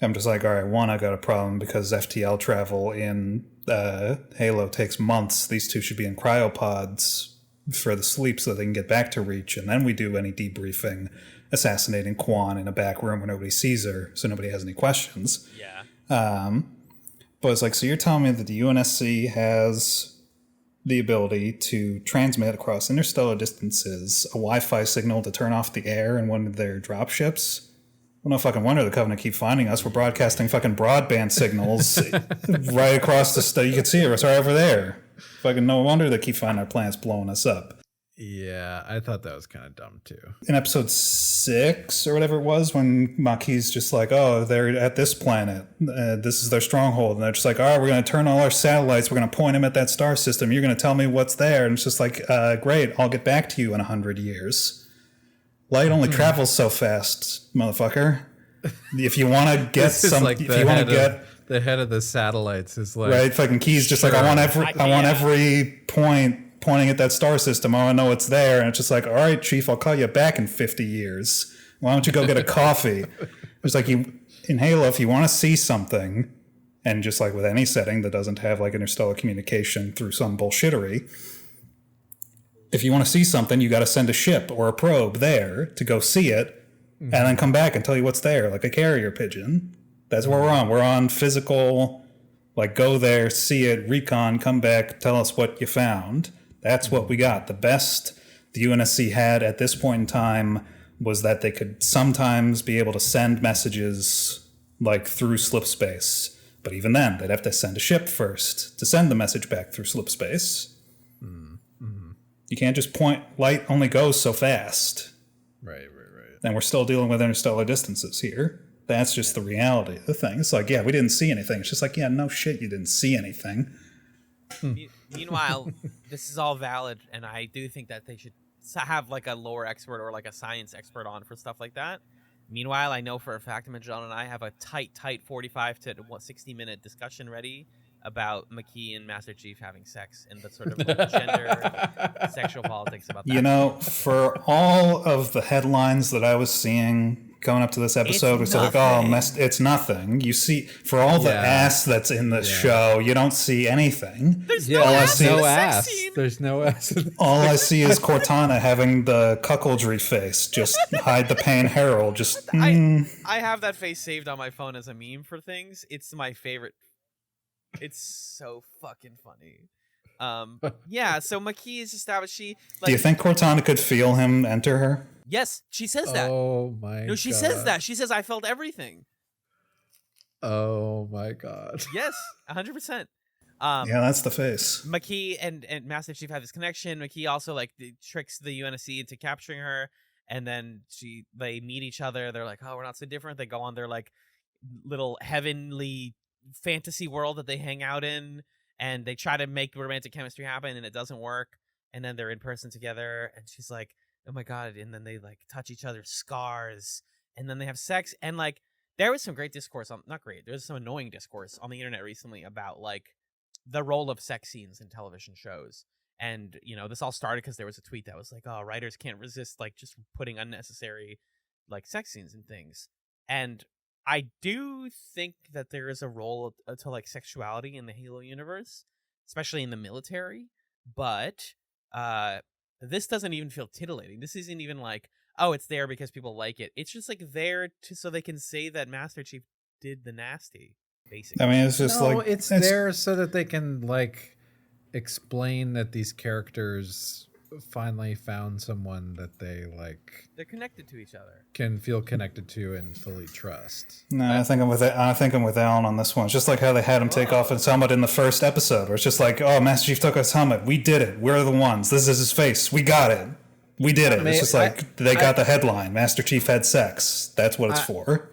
I'm just like, all right, one, I got a problem because FTL travel in Halo takes months. These two should be in cryopods for the sleep so they can get back to Reach, and then we do any debriefing, assassinating Quan in a back room where nobody sees her, so nobody has any questions. Yeah. But it's like, so you're telling me that the UNSC has the ability to transmit across interstellar distances a Wi-Fi signal to turn off the air in one of their dropships? Well, no fucking wonder the Covenant keep finding us. We're broadcasting fucking broadband signals right across the state. You can see it. It's right over there. Fucking no wonder they keep finding our planets blowing us up. Yeah, I thought that was kind of dumb too. In episode 6 or whatever it was, when Maquis just like, oh, they're at this planet. This is their stronghold. And they're just like, all right, we're going to turn all our satellites. We're going to point them at that star system. You're going to tell me what's there. And it's just like, great, I'll get back to you in 100 years. Light only travels so fast, motherfucker. If you want to get some, like if you want to get the head of the satellites is like, right, fucking Key's just like, I want every point pointing at that star system. I want to know what's there, and it's just like, all right, Chief, I'll call you back in 50 years. Why don't you go get a coffee? It's like in Halo, if you want to see something, and just like with any setting that doesn't have like interstellar communication through some bullshittery. If you want to see something, you got to send a ship or a probe there to go see it, and then come back and tell you what's there, like a carrier pigeon. That's where we're on. We're on physical, like go there, see it, recon, come back, tell us what you found. That's what we got. The best the UNSC had at this point in time was that they could sometimes be able to send messages like through slip space. But even then, they'd have to send a ship first to send the message back through slip space. You can't just point. Light only goes so fast. Right. And we're still dealing with interstellar distances here. That's just the reality of the thing. It's like, yeah, we didn't see anything. It's just like, yeah, no shit, you didn't see anything. Meanwhile, this is all valid, and I do think that they should have like a lore expert or like a science expert on for stuff like that. Meanwhile, I know for a fact Magellan and I have a tight 45 to 60-minute discussion ready about McKee and Master Chief having sex and the sort of like gender sexual politics about that. You know, for all of the headlines that I was seeing going up to this episode, it's like, oh, it's nothing. You see, for all the ass that's in the show, you don't see anything. There's no ass. There's no ass. All I see is Cortana having the cuckoldry face. Just hide the pain, Harold. Just. I have that face saved on my phone as a meme for things. It's my favorite. It's so fucking funny. Yeah, so McKee is established. She like, do you think Cortana could feel him enter her? Yes, she says that. Oh my god. No, she says that. She says, I felt everything. Oh my god. Yes, 100%. Yeah, that's the face. McKee and Master Chief have this connection. McKee also like tricks the UNSC into capturing her, and then they meet each other. They're like, oh, we're not so different. They go on their like little heavenly fantasy world that they hang out in, and they try to make romantic chemistry happen, and it doesn't work. And then they're in person together, and she's like, oh my god. And then they like touch each other's scars, and then they have sex, and like there was some great discourse there's some annoying discourse on the internet recently about like the role of sex scenes in television shows. And, this all started because there was a tweet that was like, oh, writers can't resist like just putting unnecessary like sex scenes and things. And I do think that there is a role to like sexuality in the Halo universe, especially in the military. But this doesn't even feel titillating. This isn't even like, oh, it's there because people like it. It's just like there so they can say that Master Chief did the nasty, basically. I mean, it's just it's there so that they can like explain that these characters finally found someone that they like. They're connected to each other. Can feel connected to and fully trust. No, I think I'm with Alan on this one. It's just like how they had him take off his helmet in the first episode, where it's just like, oh, Master Chief took off his helmet. We did it. We're the ones. This is his face. We got it. We did it. It's just like they got the headline. Master Chief had sex. That's what it's for.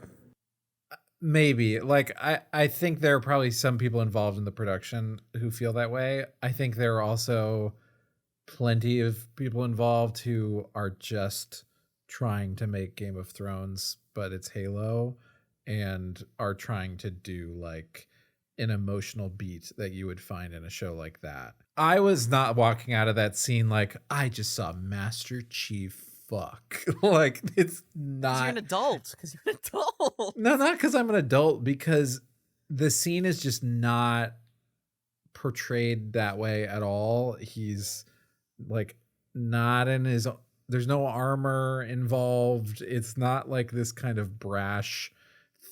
Maybe. Like, I think there are probably some people involved in the production who feel that way. I think there are also plenty of people involved who are just trying to make Game of Thrones, but it's Halo, and are trying to do like an emotional beat that you would find in a show like that. I was not walking out of that scene like, I just saw Master Chief fuck. Like, it's not. Because you're an adult. No, not because I'm an adult, because the scene is just not portrayed that way at all. He's like not in his, there's no armor involved. It's not like this kind of brash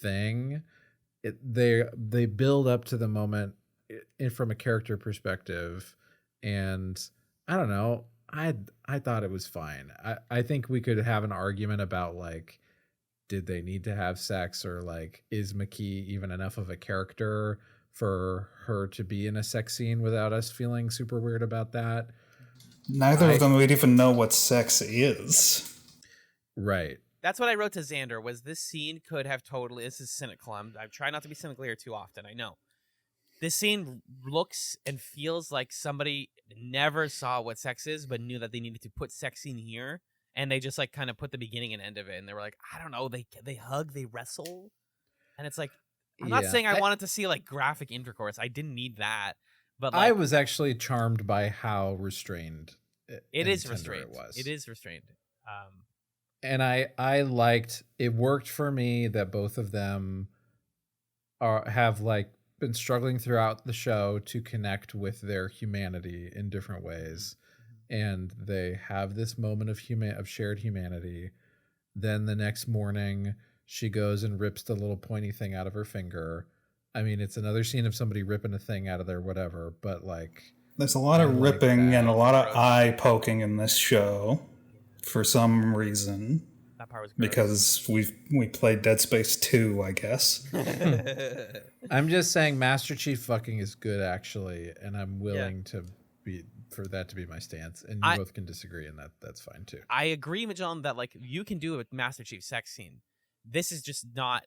thing. They build up to the moment from a character perspective, and I don't know. I thought it was fine. I think we could have an argument about like, did they need to have sex, or like, is McKee even enough of a character for her to be in a sex scene without us feeling super weird about that? Neither of them would even know what sex is. Right. That's what I wrote to Xander, was this scene could have totally, this is cynical. I try not to be cynical here too often, I know. This scene looks and feels like somebody never saw what sex is, but knew that they needed to put sex in here. And they just like kind of put the beginning and end of it. And they were like, I don't know, they hug, they wrestle. And it's like, I'm not saying I wanted to see like graphic intercourse. I didn't need that. But like, I was actually charmed by how restrained it is restrained. It was. It is restrained. And I liked, it worked for me that both of them have like been struggling throughout the show to connect with their humanity in different ways. And they have this moment of shared humanity. Then the next morning, she goes and rips the little pointy thing out of her finger. I mean, it's another scene of somebody ripping a thing out of their whatever, but like, there's a lot of ripping and a lot of eye poking in this show for some reason. That part was gross. Because we played Dead Space 2, I guess. I'm just saying Master Chief fucking is good, actually, and I'm willing to for that to be my stance, and you both can disagree, and that's fine too. I agree, Magellan, that like you can do a Master Chief sex scene. This is just not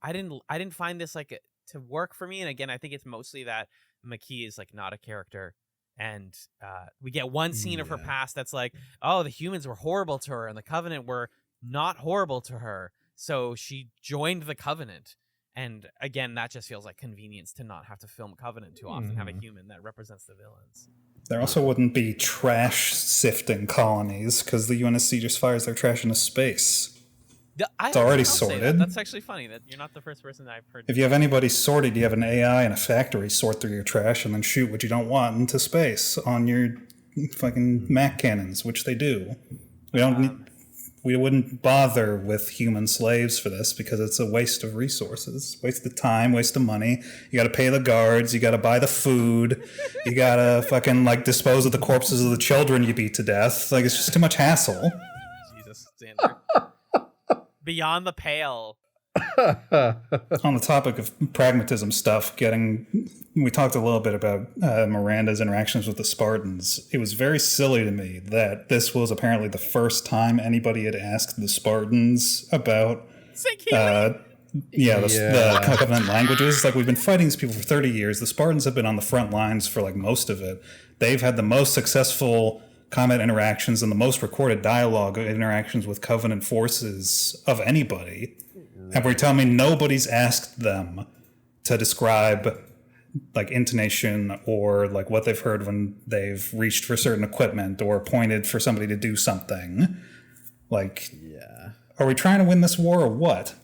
I didn't find this like to work for me. And again, I think it's mostly that McKee is like not a character, and we get one scene of her past that's like, oh, the humans were horrible to her and the Covenant were not horrible to her, so she joined the Covenant. And again, that just feels like convenience to not have to film Covenant too often, have a human that represents the villains. There also wouldn't be trash sifting colonies because the UNSC just fires their trash into space. It's already sorted. That's actually funny that you're not the first person that I've heard. If you have anybody sorted, you have an AI in a factory sort through your trash and then shoot what you don't want into space on your fucking Mac cannons, which they do. We wouldn't bother with human slaves for this because it's a waste of resources, waste of time, waste of money. You got to pay the guards, you got to buy the food, you got to fucking like dispose of the corpses of the children you beat to death. Like, it's just too much hassle. Jesus, Xander. Beyond the pale. On the topic of pragmatism stuff, we talked a little bit about Miranda's interactions with the Spartans. It was very silly to me that this was apparently the first time anybody had asked the Spartans about the Covenant languages. Like, we've been fighting these people for 30 years. The Spartans have been on the front lines for like most of it. They've had the most successful combat interactions and the most recorded dialogue of interactions with Covenant forces of anybody. And we're telling me nobody's asked them to describe like intonation or like what they've heard when they've reached for certain equipment or pointed for somebody to do something. Like, yeah. Are we trying to win this war or what?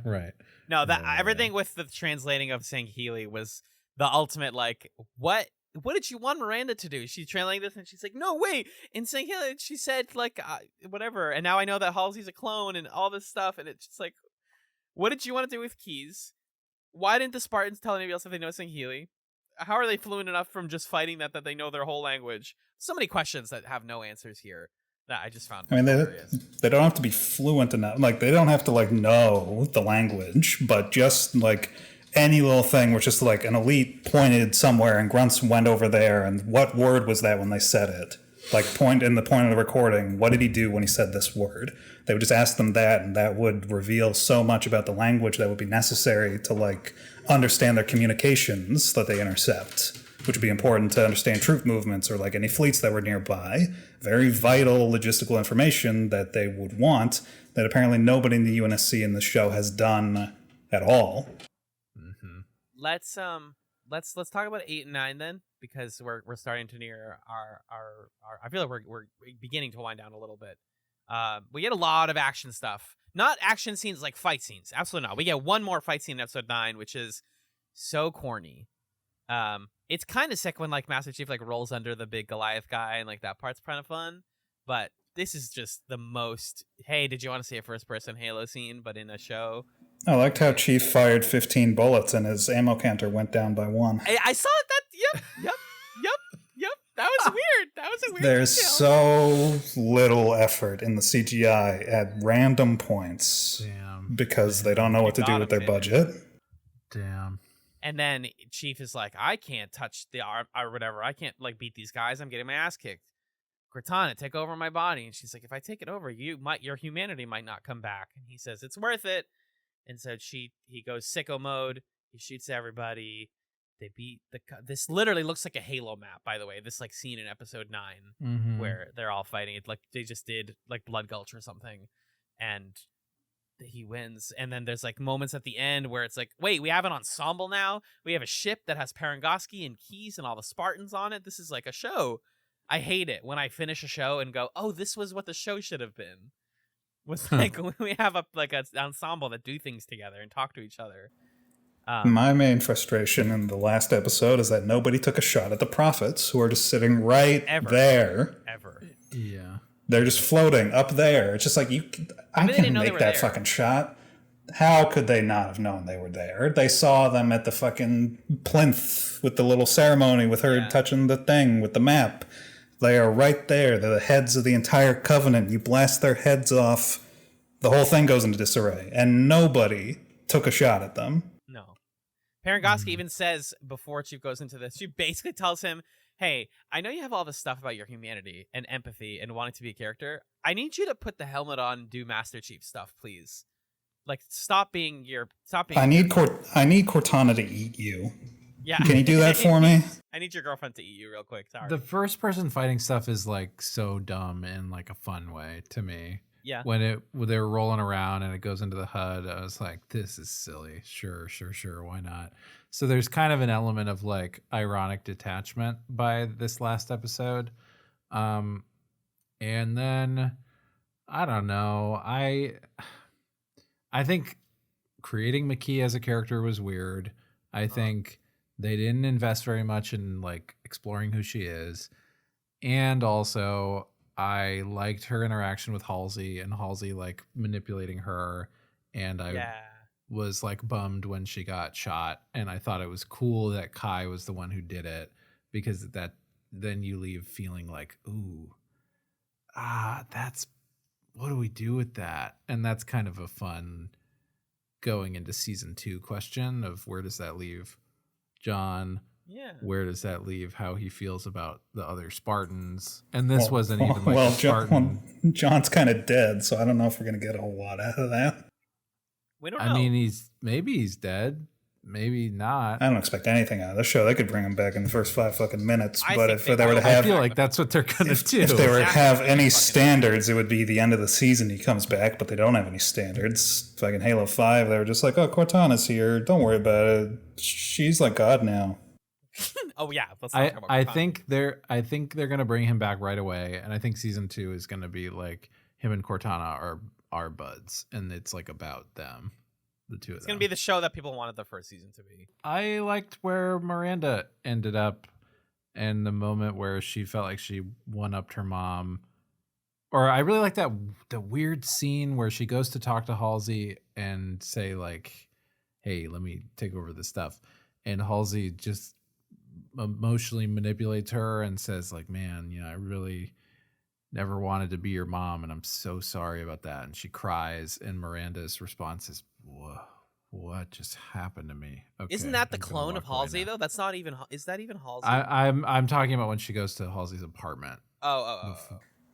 Right. No, everything with the translating of saying Healy was the ultimate, like, what did you want Miranda to do? She's translating this and she's like, no, wait. In saying Healy, she said, like, whatever. And now I know that Halsey's a clone and all this stuff. And it's just like, what did you want to do with Keys? Why didn't the Spartans tell anybody else if they know saying Healy? How are they fluent enough from just fighting that they know their whole language? So many questions that have no answers here that I just found hilarious. They don't have to be fluent enough. Like, they don't have to, like, know the language, but just, like, any little thing where just, like, an elite pointed somewhere and grunts went over there, and what word was that when they said it? Like, point of the recording, what did he do when he said this word? They would just ask them that, and that would reveal so much about the language that would be necessary to, like, understand their communications that they intercept, which would be important to understand troop movements or, like, any fleets that were nearby. Very vital logistical information that they would want that apparently nobody in the UNSC in the show has done at all. Mm-hmm. Let's talk about 8 and 9 then, because we're starting to near our I feel like we're beginning to wind down a little bit. We get a lot of action stuff. Not action scenes like fight scenes. Absolutely not. We get one more fight scene in episode 9, which is so corny. It's kind of sick when like Master Chief like rolls under the big Goliath guy, and like that part's kind of fun. But this is just the most, hey, did you want to see a first person Halo scene, but in a show? I liked how Chief fired 15 bullets and his ammo counter went down by 1. I saw that. Yep. That was weird. That was a weird There's detail. So little effort in the CGI at random points. Damn. Because they don't know what to do with their budget. Damn. And then Chief is like, I can't touch the arm or whatever. I can't like beat these guys. I'm getting my ass kicked. Cortana, take over my body. And she's like, if I take it over, your humanity might not come back. And he says, it's worth it. And so he goes sicko mode. He shoots everybody. They beat this literally looks like a Halo map, by the way. This like scene in episode 9 mm-hmm. where they're all fighting. It like they just did like Blood Gulch or something. And he wins. And then there's like moments at the end where it's like, wait, we have an ensemble now. We have a ship that has Parangoski and Keys and all the Spartans on it. This is like a show. I hate it when I finish a show and go, oh, this was what the show should have been. Was like we have an ensemble that do things together and talk to each other. My main frustration in the last episode is that nobody took a shot at the prophets, who are just sitting right there. Ever. Yeah. They're just floating up there. It's just like, I can make that fucking shot. How could they not have known they were there? They saw them at the fucking plinth with the little ceremony with her touching the thing with the map. They are right there. They're the heads of the entire covenant. You blast their heads off, the whole thing goes into disarray. And nobody took a shot at them. No. Parangoski even says, before Chief goes into this, she basically tells him, hey, I know you have all this stuff about your humanity and empathy and wanting to be a character. I need you to put the helmet on and do Master Chief stuff, please. Like, stop being. I need Cortana to eat you. Yeah. Can you do that for me? I need your girlfriend to eat you real quick. Sorry. The first person fighting stuff is like so dumb in like a fun way to me. Yeah. When they're rolling around and it goes into the HUD, I was like, this is silly. Sure. Why not? So there's kind of an element of like ironic detachment by this last episode. And then I don't know. I think creating McKee as a character was weird. I think they didn't invest very much in like exploring who she is. And also I liked her interaction with Halsey and Halsey like manipulating her. And I was like bummed when she got shot. And I thought it was cool that Kai was the one who did it, because that then you leave feeling like, ooh, that's, what do we do with that? And that's kind of a fun going into season 2 question of where does that leave John? Yeah. Where does that leave how he feels about the other Spartans? And this wasn't even like a Spartan. John's kind of dead, so I don't know if we're going to get a whole lot out of that. We don't know. I mean, maybe he's dead. maybe not. I don't expect anything out of the show. They could bring him back in the first 5 fucking minutes. I But think if they they were to will. I have, feel like that's what they're gonna do. if they were to have Exactly. any Fucking- standards, it would be the end of the season. He comes back, but they don't have any standards. Fucking Halo 5, they were just like, oh, Cortana's here. Don't worry about it. She's like God now. Oh yeah, let's talk about I Cortana. think they're gonna bring him back right away, and I think season 2 is gonna be like him and Cortana are buds, and it's like about them, the two of It's them. gonna be the show that people wanted the first season to be. I liked where Miranda ended up, and the moment where she felt like she one-upped her mom. Or I really like the weird scene where she goes to talk to Halsey and say like, "Hey, let me take over this stuff," and Halsey just emotionally manipulates her and says like, "Man, I really never wanted to be your mom, and I'm so sorry about that." And she cries, and Miranda's response is, "Whoa, what just happened to me?" Okay, Isn't that the I'm gonna clone walk of away Halsey now. though? That's not even. Is that even Halsey? I'm talking about when she goes to Halsey's apartment, Oh.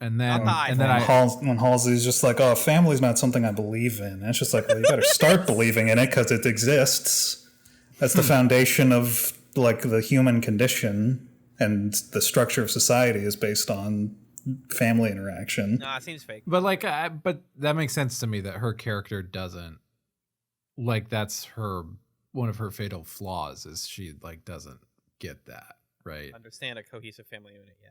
and then Not the and then When Halsey's just like, oh, family's not something I believe in. And it's just like, well, you better start believing in it because it exists. That's the foundation of like the human condition, and the structure of society is based on family interaction. Nah, it seems fake. but but that makes sense to me that her character doesn't like that's one of her fatal flaws is she like doesn't get that right. Understand a cohesive family unit. Yeah.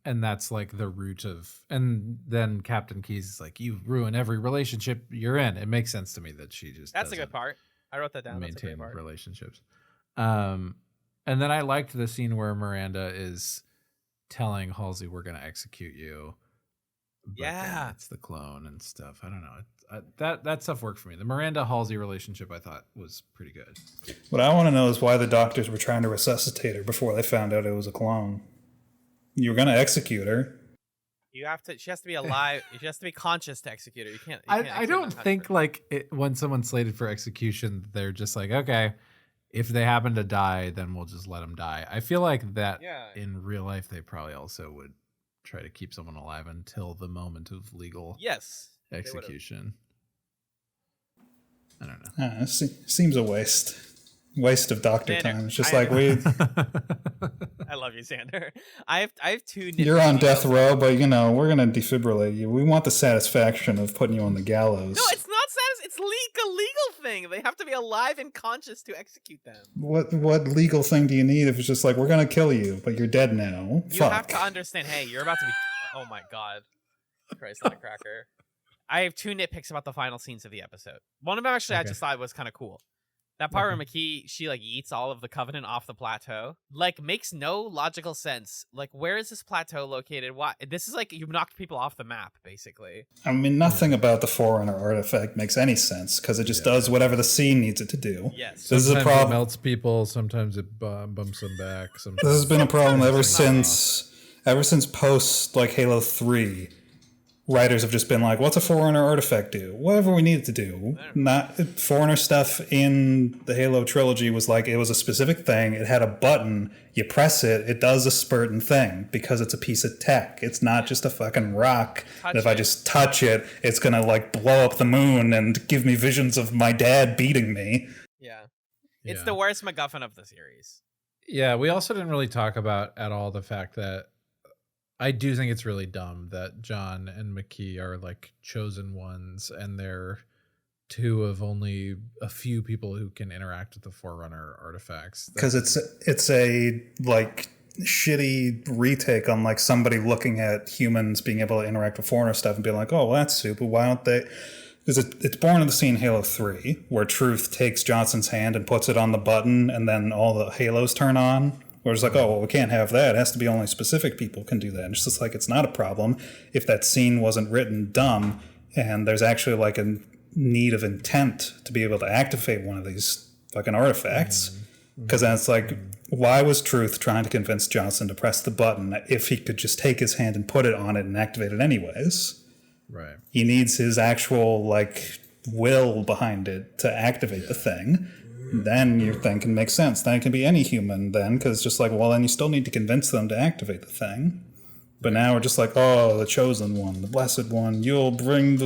And that's like the root of, and then Captain Keyes is like, you ruin every relationship you're in. It makes sense to me that she just That's a doesn't good part. I wrote that down. That's a maintain good part. relationships. And then I liked the scene where Miranda is telling Halsey, "We're gonna execute you." But then Yeah. it's the clone and stuff. I don't know. That stuff worked for me. The Miranda Halsey relationship I thought was pretty good. What I want to know is why the doctors were trying to resuscitate her before they found out it was a clone. You were going to execute her. You have to. She has to be alive. She has to be conscious to execute her. You can't. I execute don't unconscious. think like when someone's slated for execution, they're just like, okay, if they happen to die, then we'll just let them die. I feel like that Yeah. in real life, they probably also would try to keep someone alive until the moment of legal Yes. they would've. execution. I don't know. Seems a waste of doctor Xander, time. It's just I- like we. I love you, Xander. I have two. You're on nitpicky death notes. row, but we're gonna defibrillate you. We want the satisfaction of putting you on the gallows. No, it's not status. It's a legal thing. They have to be alive and conscious to execute them. What legal thing do you need if it's just like we're gonna kill you, but you're dead now? You Fuck. have to understand. Hey, you're about to be. Oh my god, Christ on a cracker. I have two nitpicks about the final scenes of the episode. One of them actually I Okay. just thought was kind of cool. That part where McKee, she like eats all of the Covenant off the plateau, like makes no logical sense. Like, where is this plateau located? Why? This is like you've knocked people off the map, basically. I mean, nothing about the Forerunner artifact makes any sense because it just does whatever the scene needs it to do. Yes. This is a Sometimes problem. it melts people. Sometimes it bumps them back. Sometimes This has been a problem ever Sometimes since post like Halo 3. Writers have just been like, what's a Forerunner artifact do? Whatever we need it to do. Not Forerunner stuff in the Halo trilogy was like, it was a specific thing. It had a button. You press it, it does a certain thing because it's a piece of tech. It's not just a fucking rock. Touch And if I it. just touch it, it's going to like blow up the moon and give me visions of my dad beating me. Yeah. It's Yeah. the worst MacGuffin of the series. Yeah, we also didn't really talk about at all the fact that I do think it's really dumb that John and McKee are like chosen ones and they're two of only a few people who can interact with the Forerunner artifacts. Because it's a like shitty retake on like somebody looking at humans being able to interact with Forerunner stuff and being like, oh, well, that's super. Why don't they? Because it's born of the scene Halo 3 where Truth takes Johnson's hand and puts it on the button and then all the halos turn on. Where it's like, oh, well, we can't have that. It has to be only specific people can do that. And it's just like, it's not a problem if that scene wasn't written dumb and there's actually like a need of intent to be able to activate one of these fucking artifacts. Because then it's like, why was Truth trying to convince Johnson to press the button if he could just take his hand and put it on it and activate it anyways? Right. He needs his actual like will behind it to activate the thing. Then your thing can make sense. Then it can be any human then, because just like, well, then you still need to convince them to activate the thing. But now we're just like, oh, the chosen one, the blessed one. You'll bring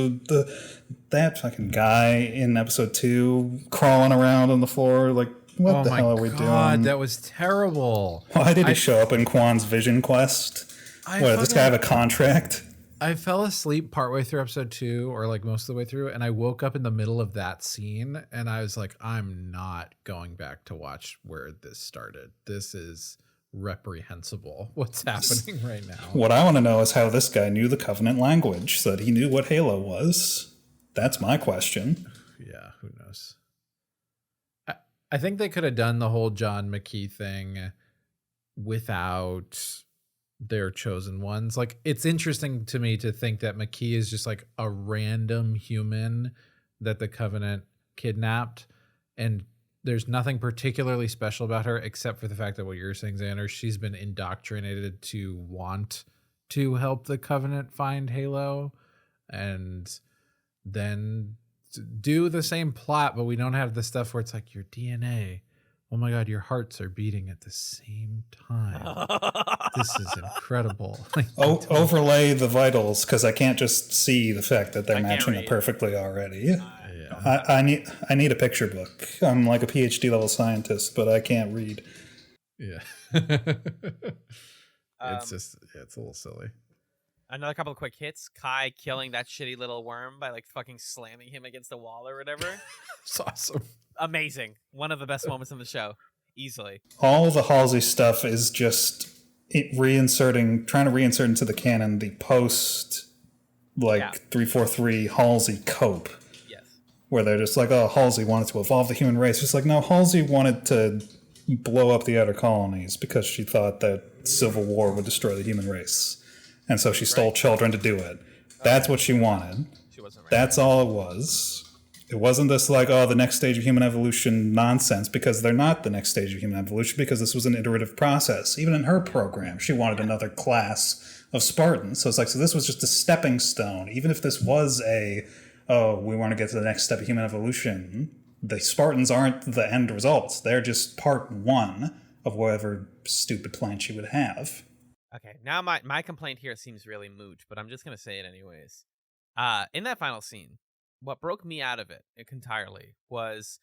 that fucking guy in episode 2 crawling around on the floor. Like, what the hell are we doing? That was terrible. Why did he show up in Quan's vision quest? Does this guy have a contract? I fell asleep partway through episode 2, or like most of the way through, and I woke up in the middle of that scene, and I was like, I'm not going back to watch where this started. This is reprehensible. What's happening right now? What I want to know is how this guy knew the Covenant language, so that he knew what Halo was. That's my question. Yeah, who knows? I think they could have done the whole John McKee thing without their chosen ones. Like, it's interesting to me to think that McKee is just like a random human that the Covenant kidnapped, and there's nothing particularly special about her except for the fact that what you're saying, Xander, she's been indoctrinated to want to help the Covenant find Halo and then do the same plot, but we don't have the stuff where it's like your DNA. Oh my God, your hearts are beating at the same time. This is incredible. Overlay the vitals, because I can't just see the fact that they're matching it perfectly already. I need a picture book. I'm like a PhD level scientist, but I can't read. Yeah. It's just, it's a little silly. Another couple of quick hits. Kai killing that shitty little worm by like fucking slamming him against the wall or whatever. It's awesome. Amazing. One of the best moments in the show. Easily. All the Halsey stuff is just trying to reinsert into the canon the post 343 Halsey cope. Yes. Where they're just like, oh, Halsey wanted to evolve the human race. Just like, no, Halsey wanted to blow up the outer colonies because she thought that civil war would destroy the human race. And so she stole children to do it. That's what she wanted. She wasn't right. That's all it was. It wasn't this like, oh, the next stage of human evolution nonsense, because they're not the next stage of human evolution, because this was an iterative process. Even in her program, she wanted another class of Spartans. So it's like, so this was just a stepping stone. Even if this was we want to get to the next step of human evolution, the Spartans aren't the end results. They're just part 1 of whatever stupid plan she would have. Okay, now my complaint here seems really moot, but I'm just going to say it anyways. In that final scene, what broke me out of it entirely was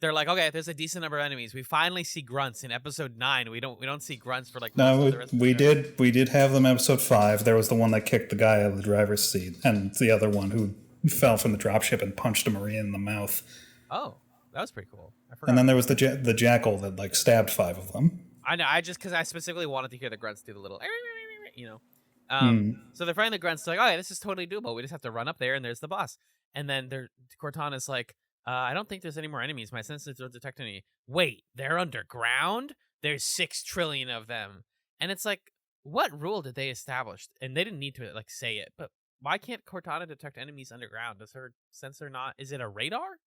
they're like, okay, there's a decent number of enemies. We finally see grunts in episode 9. We don't see grunts for like no. We did have them in episode 5. There was the one that kicked the guy out of the driver's seat, and the other one who fell from the dropship and punched a Marine in the mouth. Oh, that was pretty cool. I forgot. And then there was the jackal that like stabbed 5 of them. I know. Because I specifically wanted to hear the grunts do the little, So they're fighting the grunts. They're like, oh yeah, this is totally doable. We just have to run up there, and there's the boss. And then Cortana's like, I don't think there's any more enemies. My sensors don't detect any. Wait, they're underground? There's 6 trillion of them. And it's like, what rule did they establish? And they didn't need to like say it, but why can't Cortana detect enemies underground? Does her sensor not? Is it a radar?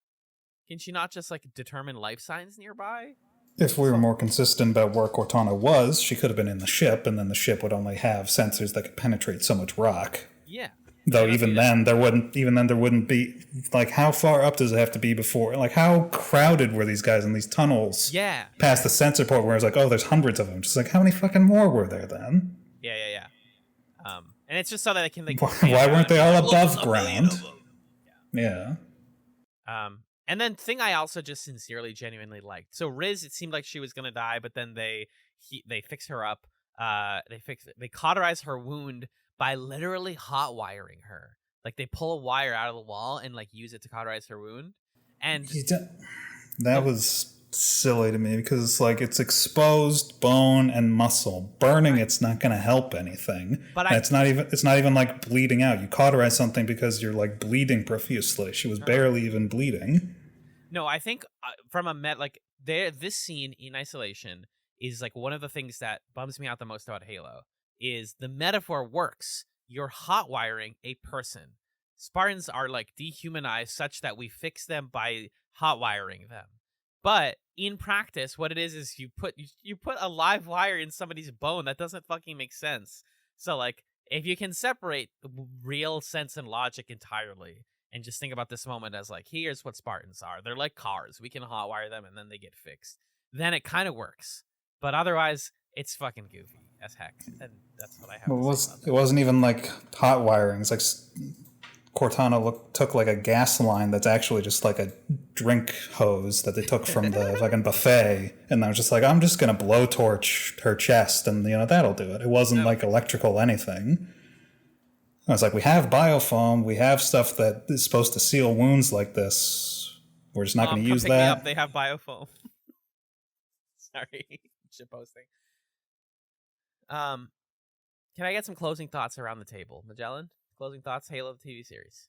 Can she not just like determine life signs nearby? If we were more consistent about where Cortana was, she could have been in the ship, and then the ship would only have sensors that could penetrate so much rock. Yeah. Though even then there wouldn't be, like, how far up does it have to be before, like, how crowded were these guys in these tunnels? Yeah. Past the sensor port where it's like, oh, there's hundreds of them. Just like, how many fucking more were there then? Yeah. And it's just so that they can like. Why weren't they all above ground? Yeah. And then thing I also just sincerely, genuinely liked. So Riz, it seemed like she was gonna die, but then they fix her up. They cauterize her wound by literally hot wiring her. Like they pull a wire out of the wall and like use it to cauterize her wound. And that was silly to me, because it's like, it's exposed bone and muscle. Burning it's not going to help anything. But it's not even like bleeding out. You cauterize something because you're like bleeding profusely. She was barely even bleeding. No, I think from this scene in isolation is like one of the things that bums me out the most about Halo is the metaphor works. You're hot wiring a person. Spartans are like dehumanized such that we fix them by hot wiring them. But in practice, what it is you put a live wire in somebody's bone. That doesn't fucking make sense. So like, if you can separate real sense and logic entirely and just think about this moment as like, here's what Spartans are. They're like cars. We can hotwire them and then they get fixed. Then it kind of works. But otherwise, it's fucking goofy. as heck, and that's what I have. Well, it wasn't even like hot wiring. It's like Cortana took like a gas line that's actually just like a drink hose that they took from the fucking buffet, and I was just like, I'm just gonna blowtorch her chest, and that'll do it. It wasn't like electrical anything. I was like, we have biofoam, we have stuff that is supposed to seal wounds like this. We're just not going to use pick that. Me up. They have biofoam. Sorry, shit posting. Can I get some closing thoughts around the table, Magellan? Closing thoughts, Halo TV series.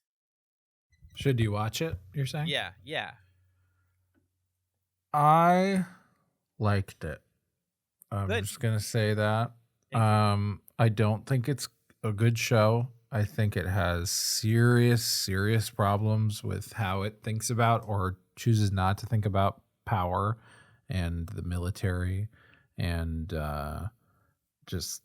Should you watch it? You're saying? Yeah. I liked it. I'm Good. just gonna say that. I don't think it's a good show. I think it has serious problems with how it thinks about or chooses not to think about power and the military and just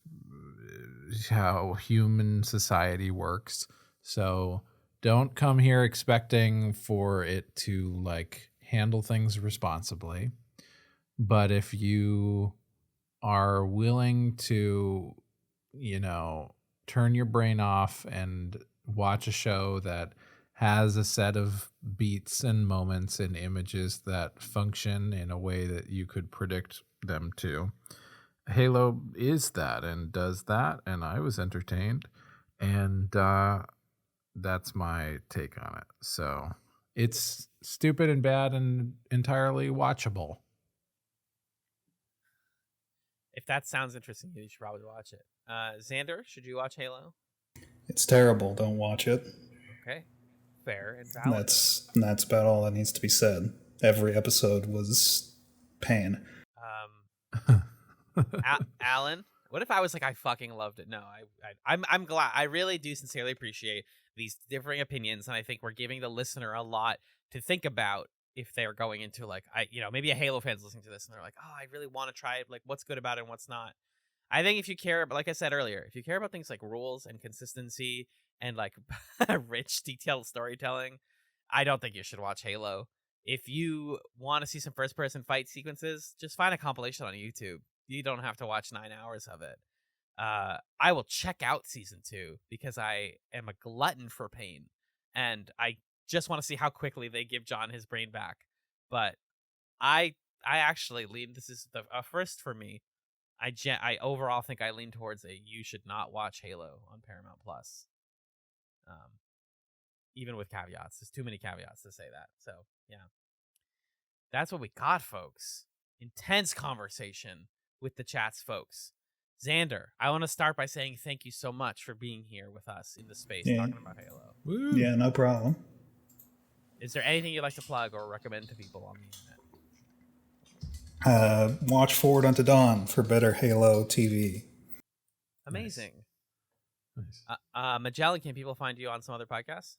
how human society works. So don't come here expecting for it to like handle things responsibly. But if you are willing to, turn your brain off and watch a show that has a set of beats and moments and images that function in a way that you could predict them to, Halo is that and does that, and I was entertained, and that's my take on it. So it's stupid and bad and entirely watchable. If that sounds interesting, you should probably watch it. Xander, should you watch Halo? It's terrible. Don't watch it. Okay. Fair and valid. That's about all that needs to be said. Every episode was pain. Alan, what if I was like, I fucking loved it? No, I'm glad. I really do sincerely appreciate these differing opinions, and I think we're giving the listener a lot to think about if they're going into like, maybe a Halo fan's listening to this and they're like, oh, I really want to try it. Like, what's good about it and what's not. I think if you care, like I said earlier, if you care about things like rules and consistency and like rich, detailed storytelling, I don't think you should watch Halo. If you want to see some first-person fight sequences, just find a compilation on YouTube. You don't have to watch 9 hours of it. I will check out season 2 because I am a glutton for pain, and I just want to see how quickly they give John his brain back. But I actually lean. This is the first for me. I overall think I lean towards you should not watch Halo on Paramount Plus. Even with caveats, there's too many caveats to say that. So yeah, that's what we got, folks. Intense conversation with the chats, folks. Xander, I want to start by saying thank you so much for being here with us in the space talking about Halo. Woo. Yeah, no problem. Is there anything you'd like to plug or recommend to people on the internet? Watch Forward Unto Dawn for better Halo TV. Amazing. Nice. Magellan, can people find you on some other podcasts?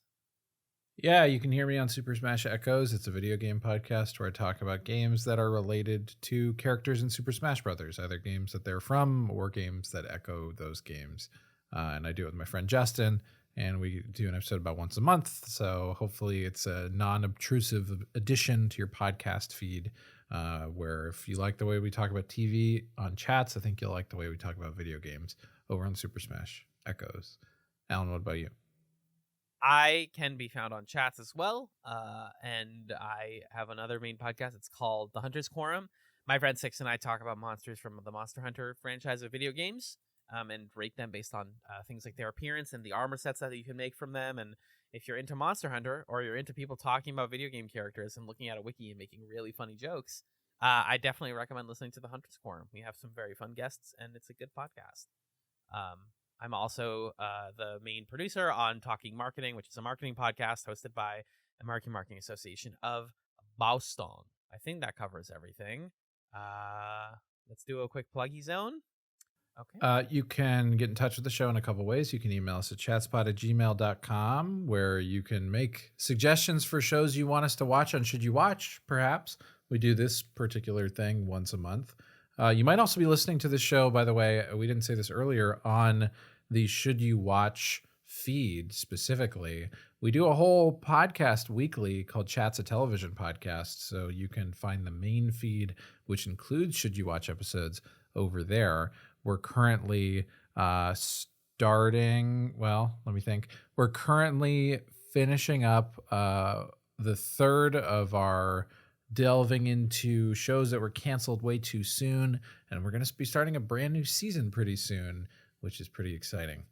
Yeah, you can hear me on Super Smash Echoes. It's a video game podcast where I talk about games that are related to characters in Super Smash Brothers, either games that they're from or games that echo those games. And I do it with my friend Justin, and we do an episode about once a month. So hopefully it's a non-obtrusive addition to your podcast feed, where if you like the way we talk about TV on chats, I think you'll like the way we talk about video games over on Super Smash Echoes. Alan, what about you? I can be found on chats as well, and I have another main podcast. It's called The Hunter's Quorum. My friend Six and I talk about monsters from the Monster Hunter franchise of video games, and rate them based on things like their appearance and the armor sets that you can make from them. And if you're into Monster Hunter, or you're into people talking about video game characters and looking at a wiki and making really funny jokes, I definitely recommend listening to The Hunter's Quorum. We have some very fun guests, and it's a good podcast. I'm also the main producer on Talking Marketing, which is a marketing podcast hosted by the American Marketing Association of Boston. I think that covers everything. Let's do a quick pluggy zone. Okay. You can get in touch with the show in a couple ways. You can email us at chatspod@gmail.com, where you can make suggestions for shows you want us to watch on Should You Watch, perhaps. We do this particular thing once a month. You might also be listening to this show, by the way, we didn't say this earlier, on the Should You Watch feed specifically. We do a whole podcast weekly called Chats, a Television Podcast, so you can find the main feed, which includes Should You Watch episodes over there, We're currently starting. Well, let me think. We're currently finishing up the third of our delving into shows that were canceled way too soon, and we're going to be starting a brand new season pretty soon, which is pretty exciting.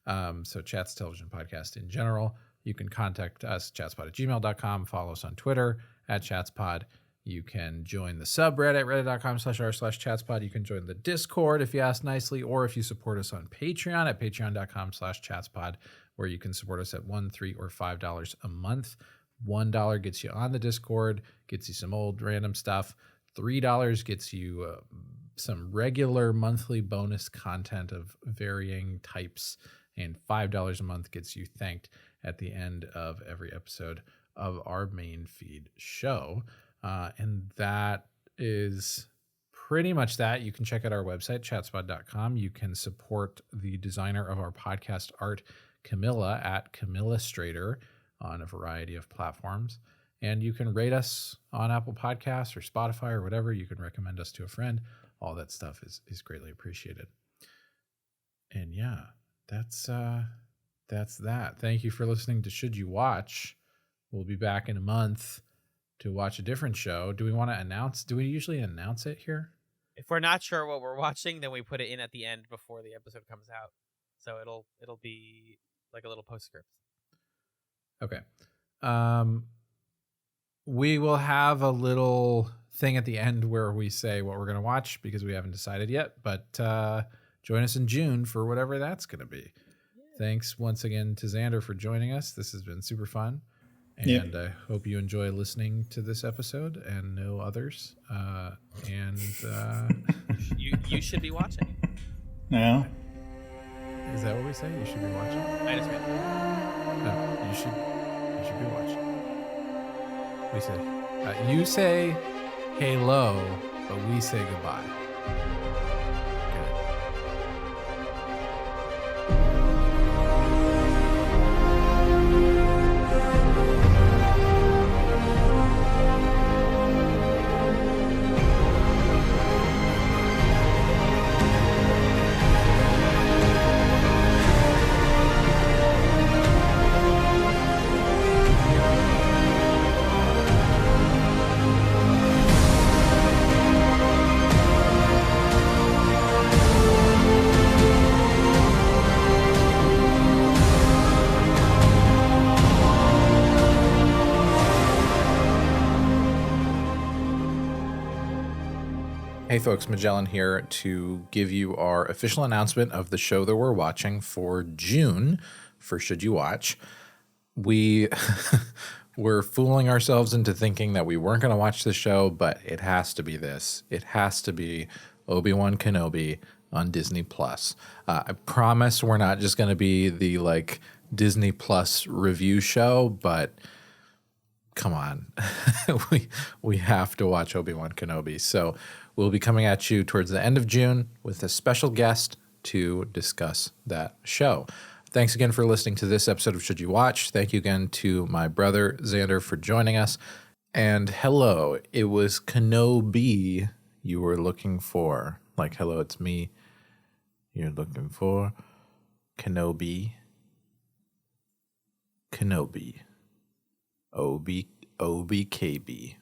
So Chats Television Podcast in general, you can contact us, chatspod@gmail.com, follow us on Twitter @chatspod. You can join the subreddit, reddit.com/r/chatspod. You can join the Discord if you ask nicely, or if you support us on Patreon at patreon.com/chatspod, where you can support us at $1, $3, or $5 a month. $1 gets you on the Discord, gets you some old random stuff. $3 gets you some regular monthly bonus content of varying types, and $5 a month gets you thanked at the end of every episode of our main feed show. And that is pretty much that. You can check out our website, chatspod.com. You can support the designer of our podcast art, Camilla, at Camillastrator on a variety of platforms. And you can rate us on Apple Podcasts or Spotify or whatever. You can recommend us to a friend. All that stuff is greatly appreciated. And yeah, that's that. Thank you for listening to Should You Watch. We'll be back in a month to watch a different show. Do we want to announce? Do we usually announce it here? If we're not sure what we're watching, then we put it in at the end before the episode comes out. So it'll be like a little postscript. Okay. We will have a little thing at the end where we say what we're going to watch because we haven't decided yet. But join us in June for whatever that's going to be. Yeah. Thanks once again to Xander for joining us. This has been super fun. And I hope you enjoy listening to this episode and no others. You should be watching. No. Is that what we say? You should be watching? I just read it. No, you should be watching. We say, you say hello, but we say goodbye. Hey folks, Magellan here to give you our official announcement of the show that we're watching for June for Should You Watch. We were fooling ourselves into thinking that we weren't going to watch the show, but it has to be this. It has to be Obi-Wan Kenobi on Disney+. I promise we're not just going to be the Disney Plus review show, but come on. we have to watch Obi-Wan Kenobi. So we'll be coming at you towards the end of June with a special guest to discuss that show. Thanks again for listening to this episode of Should You Watch. Thank you again to my brother, Xander, for joining us. And hello, it was Kenobi you were looking for. Like, hello, it's me you're looking for. Kenobi. Kenobi. OBKB.